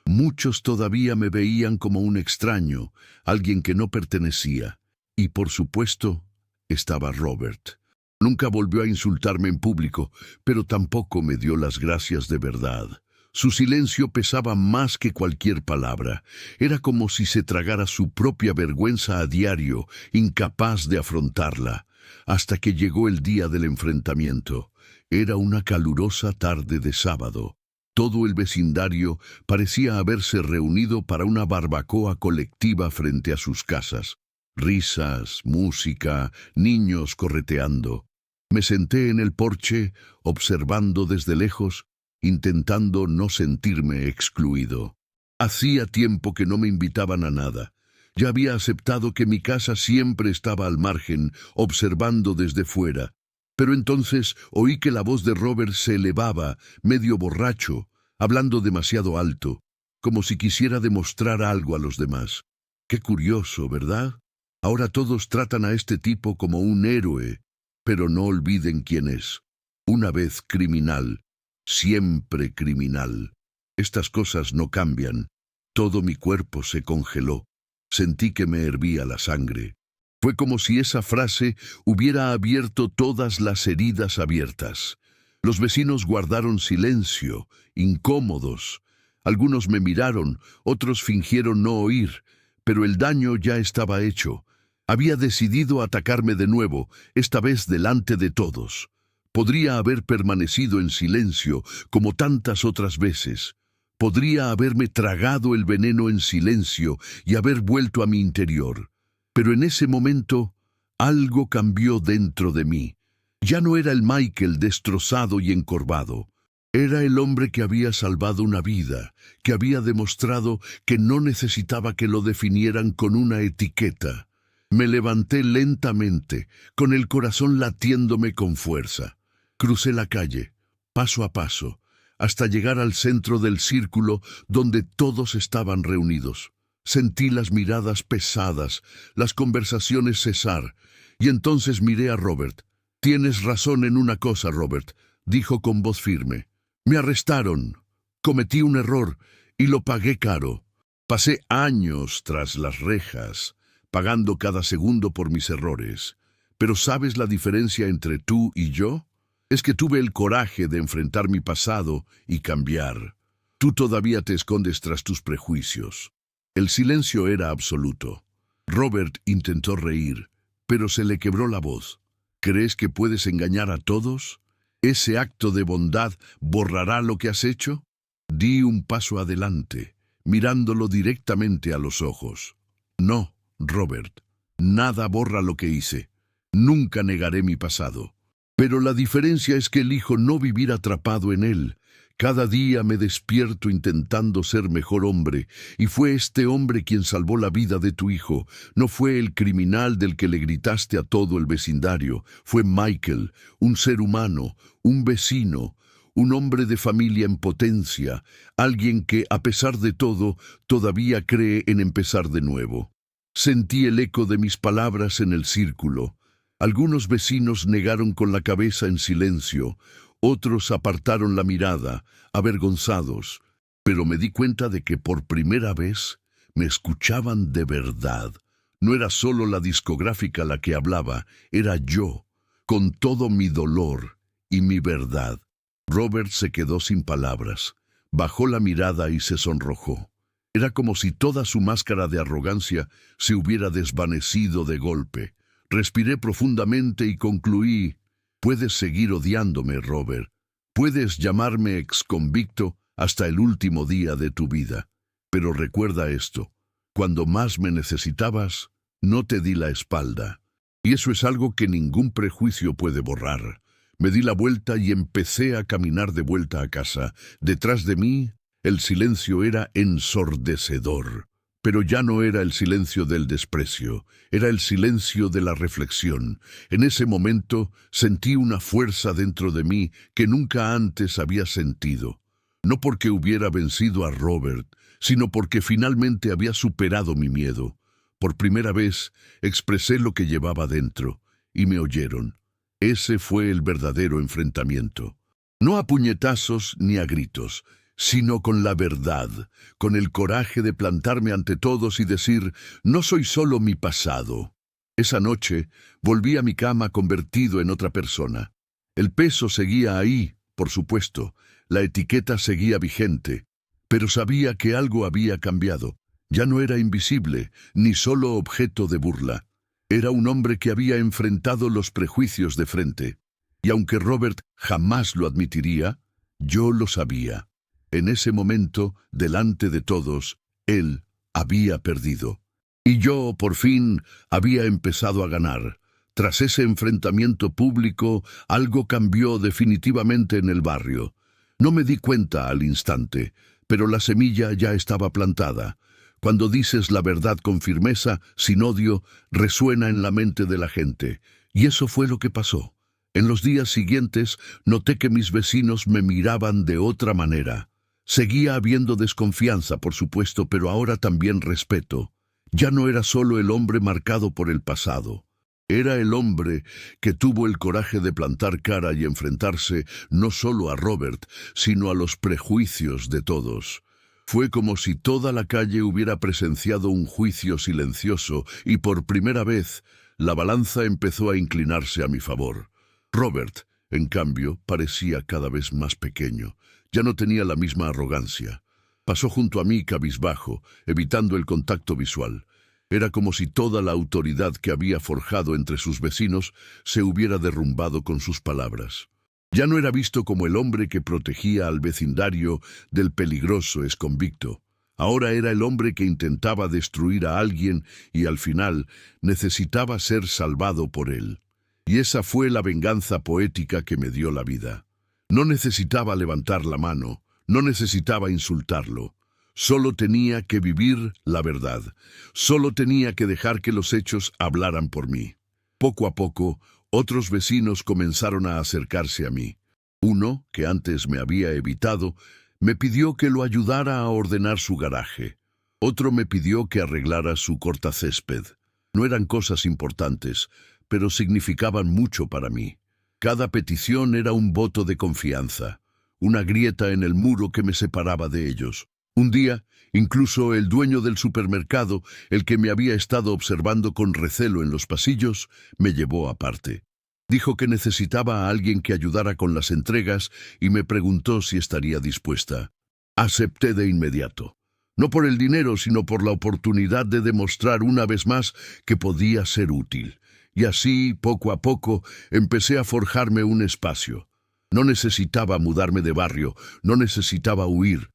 muchos todavía me veían como un extraño, alguien que no pertenecía. Y por supuesto, estaba Robert. Nunca volvió a insultarme en público, pero tampoco me dio las gracias de verdad. Su silencio pesaba más que cualquier palabra. Era como si se tragara su propia vergüenza a diario, incapaz de afrontarla, hasta que llegó el día del enfrentamiento. Era una calurosa tarde de sábado. Todo el vecindario parecía haberse reunido para una barbacoa colectiva frente a sus casas. Risas, música, niños correteando. Me senté en el porche, observando desde lejos, intentando no sentirme excluido. Hacía tiempo que no me invitaban a nada. Ya había aceptado que mi casa siempre estaba al margen, observando desde fuera. Pero entonces oí que la voz de Robert se elevaba, medio borracho, hablando demasiado alto, como si quisiera demostrar algo a los demás. Qué curioso, ¿verdad? Ahora todos tratan a este tipo como un héroe, pero no olviden quién es. Una vez criminal, siempre criminal. Estas cosas no cambian. Todo mi cuerpo se congeló. Sentí que me hervía la sangre. Fue como si esa frase hubiera abierto todas las heridas abiertas. Los vecinos guardaron silencio, incómodos. Algunos me miraron, otros fingieron no oír, pero el daño ya estaba hecho. Había decidido atacarme de nuevo, esta vez delante de todos. Podría haber permanecido en silencio, como tantas otras veces. Podría haberme tragado el veneno en silencio y haber vuelto a mi interior. Pero en ese momento, algo cambió dentro de mí. Ya no era el Michael destrozado y encorvado. Era el hombre que había salvado una vida, que había demostrado que no necesitaba que lo definieran con una etiqueta. Me levanté lentamente, con el corazón latiéndome con fuerza. Crucé la calle, paso a paso, hasta llegar al centro del círculo donde todos estaban reunidos. Sentí las miradas pesadas, las conversaciones cesar, y entonces miré a Robert. «Tienes razón en una cosa, Robert», dijo con voz firme. «Me arrestaron, cometí un error y lo pagué caro. Pasé años tras las rejas, pagando cada segundo por mis errores. Pero ¿sabes la diferencia entre tú y yo? Es que tuve el coraje de enfrentar mi pasado y cambiar. Tú todavía te escondes tras tus prejuicios». El silencio era absoluto. Robert intentó reír, pero se le quebró la voz. «¿Crees que puedes engañar a todos? ¿Ese acto de bondad borrará lo que has hecho?» Di un paso adelante, mirándolo directamente a los ojos. No, Robert, nada borra lo que hice. Nunca negaré mi pasado. Pero la diferencia es que elijo no vivir atrapado en él. Cada día me despierto intentando ser mejor hombre, y fue este hombre quien salvó la vida de tu hijo. No fue el criminal del que le gritaste a todo el vecindario. Fue Michael, un ser humano, un vecino, un hombre de familia en potencia, alguien que, a pesar de todo, todavía cree en empezar de nuevo. Sentí el eco de mis palabras en el círculo. Algunos vecinos negaron con la cabeza en silencio, otros apartaron la mirada, avergonzados, pero me di cuenta de que por primera vez me escuchaban de verdad. No era solo la discográfica la que hablaba, era yo, con todo mi dolor y mi verdad. Robert se quedó sin palabras, bajó la mirada y se sonrojó. Era como si toda su máscara de arrogancia se hubiera desvanecido de golpe. Respiré profundamente y concluí: puedes seguir odiándome, Robert. Puedes llamarme exconvicto hasta el último día de tu vida. Pero recuerda esto: cuando más me necesitabas, no te di la espalda. Y eso es algo que ningún prejuicio puede borrar. Me di la vuelta y empecé a caminar de vuelta a casa. Detrás de mí, el silencio era ensordecedor. Pero ya no era el silencio del desprecio, era el silencio de la reflexión. En ese momento sentí una fuerza dentro de mí que nunca antes había sentido. No porque hubiera vencido a Robert, sino porque finalmente había superado mi miedo. Por primera vez expresé lo que llevaba dentro, y me oyeron. Ese fue el verdadero enfrentamiento. No a puñetazos ni a gritos, sino con la verdad, con el coraje de plantarme ante todos y decir: no soy solo mi pasado. Esa noche volví a mi cama convertido en otra persona. El peso seguía ahí, por supuesto, la etiqueta seguía vigente, pero sabía que algo había cambiado. Ya no era invisible, ni solo objeto de burla. Era un hombre que había enfrentado los prejuicios de frente. Y aunque Robert jamás lo admitiría, yo lo sabía. En ese momento, delante de todos, él había perdido. Y yo, por fin, había empezado a ganar. Tras ese enfrentamiento público, algo cambió definitivamente en el barrio. No me di cuenta al instante, pero la semilla ya estaba plantada. Cuando dices la verdad con firmeza, sin odio, resuena en la mente de la gente. Y eso fue lo que pasó. En los días siguientes, noté que mis vecinos me miraban de otra manera. Seguía habiendo desconfianza, por supuesto, pero ahora también respeto. Ya no era solo el hombre marcado por el pasado. Era el hombre que tuvo el coraje de plantar cara y enfrentarse no solo a Robert, sino a los prejuicios de todos. Fue como si toda la calle hubiera presenciado un juicio silencioso y por primera vez la balanza empezó a inclinarse a mi favor. Robert, en cambio, parecía cada vez más pequeño. Ya no tenía la misma arrogancia. Pasó junto a mí cabizbajo, evitando el contacto visual. Era como si toda la autoridad que había forjado entre sus vecinos se hubiera derrumbado con sus palabras. Ya no era visto como el hombre que protegía al vecindario del peligroso exconvicto. Ahora era el hombre que intentaba destruir a alguien y al final necesitaba ser salvado por él. Y esa fue la venganza poética que me dio la vida. No necesitaba levantar la mano, no necesitaba insultarlo. Solo tenía que vivir la verdad. Solo tenía que dejar que los hechos hablaran por mí. Poco a poco, otros vecinos comenzaron a acercarse a mí. Uno, que antes me había evitado, me pidió que lo ayudara a ordenar su garaje. Otro me pidió que arreglara su cortacésped. No eran cosas importantes, pero significaban mucho para mí. Cada petición era un voto de confianza, una grieta en el muro que me separaba de ellos. Un día, incluso el dueño del supermercado, el que me había estado observando con recelo en los pasillos, me llevó aparte. Dijo que necesitaba a alguien que ayudara con las entregas y me preguntó si estaría dispuesta. Acepté de inmediato. No por el dinero, sino por la oportunidad de demostrar una vez más que podía ser útil. Y así, poco a poco, empecé a forjarme un espacio. No necesitaba mudarme de barrio, no necesitaba huir.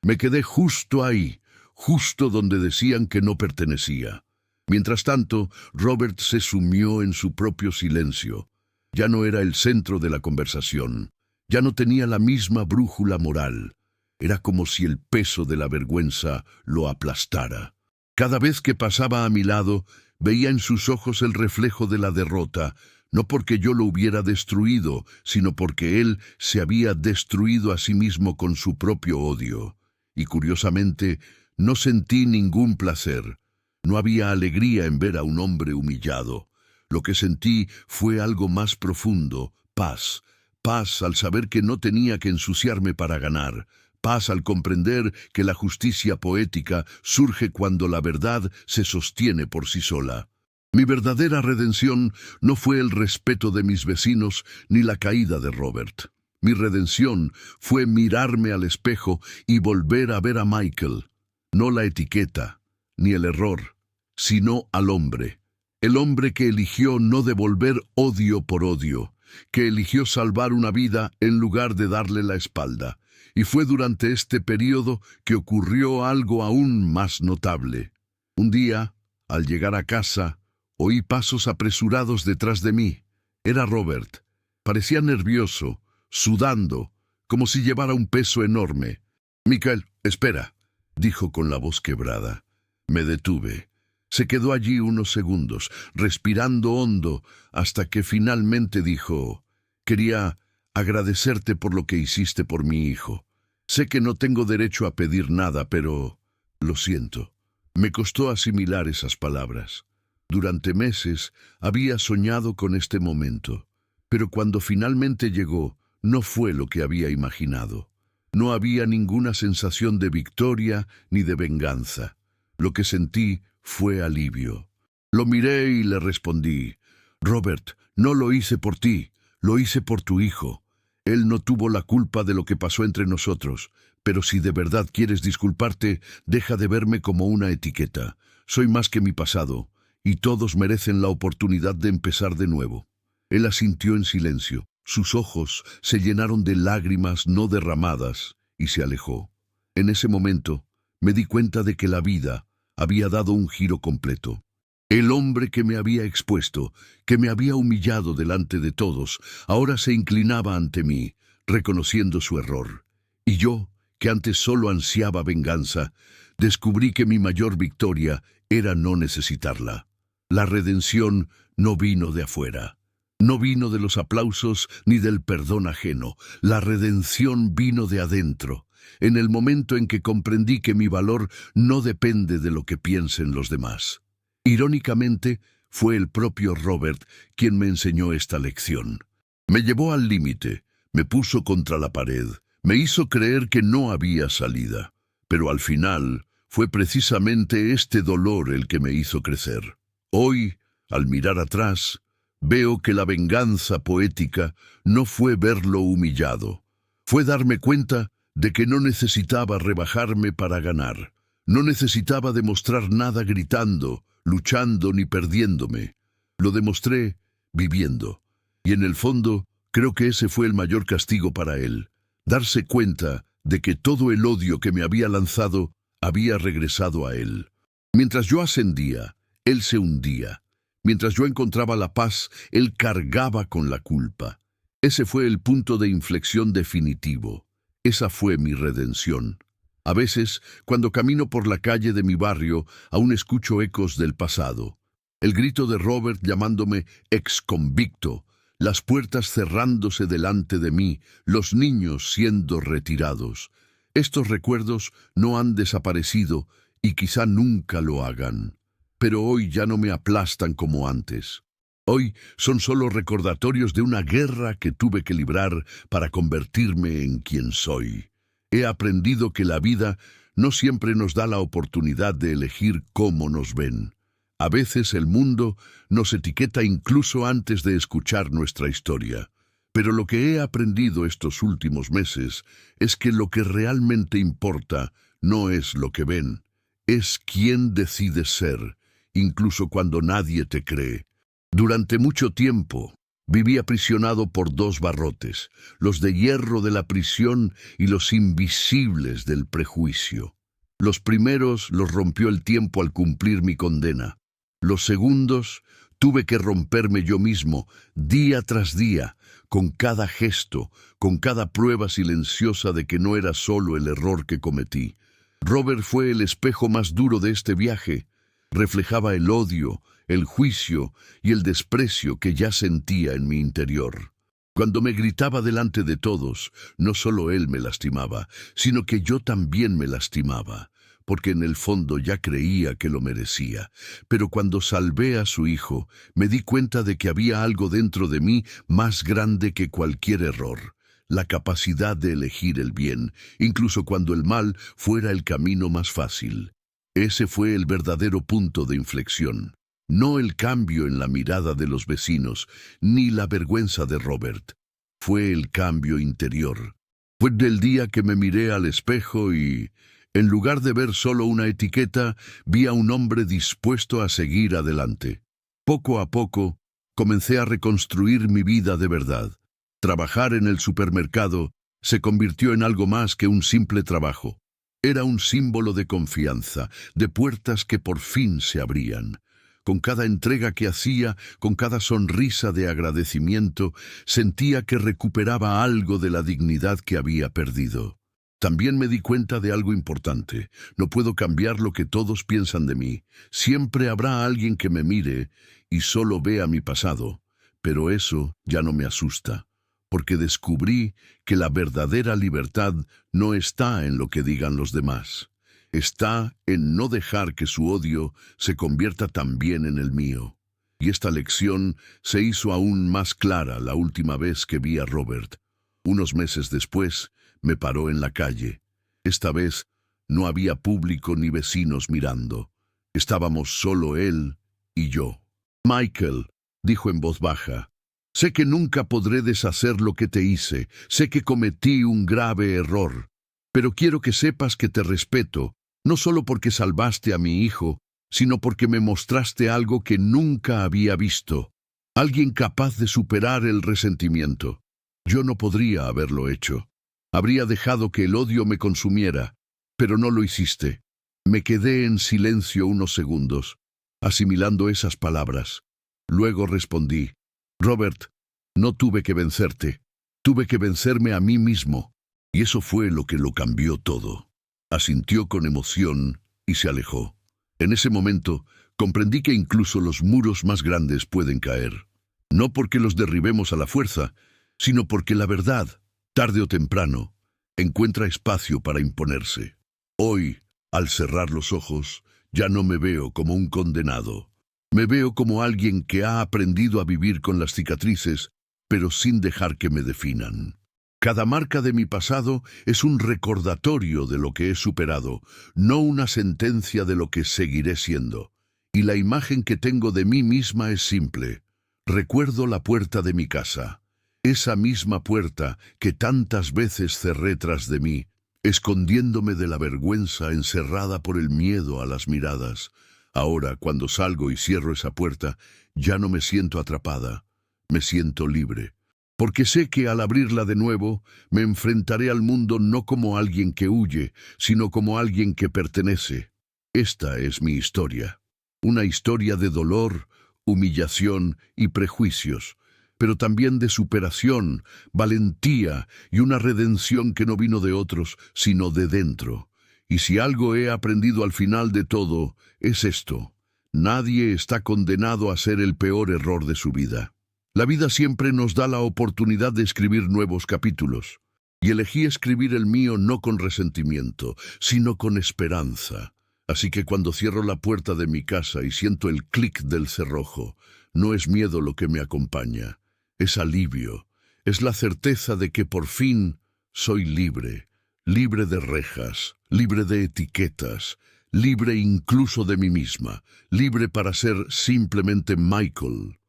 Me quedé justo ahí, justo donde decían que no pertenecía. Mientras tanto, Robert se sumió en su propio silencio. Ya no era el centro de la conversación. Ya no tenía la misma brújula moral. Era como si el peso de la vergüenza lo aplastara. Cada vez que pasaba a mi lado, veía en sus ojos el reflejo de la derrota, no porque yo lo hubiera destruido, sino porque él se había destruido a sí mismo con su propio odio. Y curiosamente, no sentí ningún placer. No había alegría en ver a un hombre humillado. Lo que sentí fue algo más profundo, paz. Paz al saber que no tenía que ensuciarme para ganar. Paz al comprender que la justicia poética surge cuando la verdad se sostiene por sí sola. Mi verdadera redención no fue el respeto de mis vecinos ni la caída de Robert. Mi redención fue mirarme al espejo y volver a ver a Michael, no la etiqueta, ni el error, sino al hombre. El hombre que eligió no devolver odio por odio, que eligió salvar una vida en lugar de darle la espalda. Y fue durante este periodo que ocurrió algo aún más notable. Un día, al llegar a casa, oí pasos apresurados detrás de mí. Era Robert. Parecía nervioso, sudando, como si llevara un peso enorme. «Michael, espera», dijo con la voz quebrada. Me detuve. Se quedó allí unos segundos, respirando hondo, hasta que finalmente dijo: «Quería agradecerte por lo que hiciste por mi hijo. Sé que no tengo derecho a pedir nada, pero lo siento». Me costó asimilar esas palabras. Durante meses había soñado con este momento, pero cuando finalmente llegó, no fue lo que había imaginado. No había ninguna sensación de victoria ni de venganza. Lo que sentí fue alivio. Lo miré y le respondí: «Robert, no lo hice por ti, lo hice por tu hijo. Él no tuvo la culpa de lo que pasó entre nosotros, pero si de verdad quieres disculparte, deja de verme como una etiqueta. Soy más que mi pasado, y todos merecen la oportunidad de empezar de nuevo». Él asintió en silencio. Sus ojos se llenaron de lágrimas no derramadas y se alejó. En ese momento me di cuenta de que la vida había dado un giro completo. El hombre que me había expuesto, que me había humillado delante de todos, ahora se inclinaba ante mí, reconociendo su error. Y yo, que antes solo ansiaba venganza, descubrí que mi mayor victoria era no necesitarla. La redención no vino de afuera. No vino de los aplausos ni del perdón ajeno. La redención vino de adentro, en el momento en que comprendí que mi valor no depende de lo que piensen los demás. Irónicamente, fue el propio Robert quien me enseñó esta lección. Me llevó al límite, me puso contra la pared, me hizo creer que no había salida. Pero al final, fue precisamente este dolor el que me hizo crecer. Hoy, al mirar atrás, veo que la venganza poética no fue verlo humillado. Fue darme cuenta de que no necesitaba rebajarme para ganar. No necesitaba demostrar nada gritando, luchando ni perdiéndome. Lo demostré viviendo. Y en el fondo, creo que ese fue el mayor castigo para él. Darse cuenta de que todo el odio que me había lanzado había regresado a él. Mientras yo ascendía, él se hundía. Mientras yo encontraba la paz, él cargaba con la culpa. Ese fue el punto de inflexión definitivo. Esa fue mi redención. A veces, cuando camino por la calle de mi barrio, aún escucho ecos del pasado. El grito de Robert llamándome exconvicto, las puertas cerrándose delante de mí, los niños siendo retirados. Estos recuerdos no han desaparecido y quizá nunca lo hagan. Pero hoy ya no me aplastan como antes. Hoy son solo recordatorios de una guerra que tuve que librar para convertirme en quien soy. He aprendido que la vida no siempre nos da la oportunidad de elegir cómo nos ven. A veces el mundo nos etiqueta incluso antes de escuchar nuestra historia. Pero lo que he aprendido estos últimos meses es que lo que realmente importa no es lo que ven, es quién decides ser, incluso cuando nadie te cree. Durante mucho tiempo, Viví aprisionado por dos barrotes, los de hierro de la prisión y los invisibles del prejuicio. Los primeros los rompió el tiempo al cumplir mi condena. Los segundos tuve que romperme yo mismo, día tras día, con cada gesto, con cada prueba silenciosa de que no era solo el error que cometí. Robert fue el espejo más duro de este viaje. Reflejaba el odio, el juicio y el desprecio que ya sentía en mi interior. Cuando me gritaba delante de todos, no solo él me lastimaba, sino que yo también me lastimaba, porque en el fondo ya creía que lo merecía. Pero cuando salvé a su hijo, me di cuenta de que había algo dentro de mí más grande que cualquier error. La capacidad de elegir el bien, incluso cuando el mal fuera el camino más fácil. Ese fue el verdadero punto de inflexión. No el cambio en la mirada de los vecinos, ni la vergüenza de Robert. Fue el cambio interior. Fue del día que me miré al espejo y, en lugar de ver solo una etiqueta, vi a un hombre dispuesto a seguir adelante. Poco a poco, comencé a reconstruir mi vida de verdad. Trabajar en el supermercado se convirtió en algo más que un simple trabajo. Era un símbolo de confianza, de puertas que por fin se abrían. Con cada entrega que hacía, con cada sonrisa de agradecimiento, sentía que recuperaba algo de la dignidad que había perdido. También me di cuenta de algo importante. No puedo cambiar lo que todos piensan de mí. Siempre habrá alguien que me mire y solo vea mi pasado. Pero eso ya no me asusta, porque descubrí que la verdadera libertad no está en lo que digan los demás. Está en no dejar que su odio se convierta también en el mío. Y esta lección se hizo aún más clara la última vez que vi a Robert. Unos meses después, me paró en la calle. Esta vez no había público ni vecinos mirando. Estábamos solo él y yo. «Michael», dijo en voz baja, «sé que nunca podré deshacer lo que te hice. Sé que cometí un grave error. Pero quiero que sepas que te respeto, no solo porque salvaste a mi hijo, sino porque me mostraste algo que nunca había visto. Alguien capaz de superar el resentimiento. Yo no podría haberlo hecho. Habría dejado que el odio me consumiera, pero no lo hiciste». Me quedé en silencio unos segundos, asimilando esas palabras. Luego respondí, «Robert, no tuve que vencerte. Tuve que vencerme a mí mismo». Y eso fue lo que lo cambió todo. Asintió con emoción y se alejó. En ese momento, comprendí que incluso los muros más grandes pueden caer. No porque los derribemos a la fuerza, sino porque la verdad, tarde o temprano, encuentra espacio para imponerse. Hoy, al cerrar los ojos, ya no me veo como un condenado. Me veo como alguien que ha aprendido a vivir con las cicatrices, pero sin dejar que me definan. Cada marca de mi pasado es un recordatorio de lo que he superado, no una sentencia de lo que seguiré siendo. Y la imagen que tengo de mí misma es simple. Recuerdo la puerta de mi casa, esa misma puerta que tantas veces cerré tras de mí, escondiéndome de la vergüenza encerrada por el miedo a las miradas. Ahora, cuando salgo y cierro esa puerta, ya no me siento atrapada, me siento libre. Porque sé que al abrirla de nuevo, me enfrentaré al mundo no como alguien que huye, sino como alguien que pertenece. Esta es mi historia. Una historia de dolor, humillación y prejuicios, pero también de superación, valentía y una redención que no vino de otros, sino de dentro. Y si algo he aprendido al final de todo, es esto. Nadie está condenado a hacer el peor error de su vida. La vida siempre nos da la oportunidad de escribir nuevos capítulos. Y elegí escribir el mío no con resentimiento, sino con esperanza. Así que cuando cierro la puerta de mi casa y siento el clic del cerrojo, no es miedo lo que me acompaña, es alivio, es la certeza de que por fin soy libre, libre de rejas, libre de etiquetas, libre incluso de mí misma, libre para ser simplemente Michael.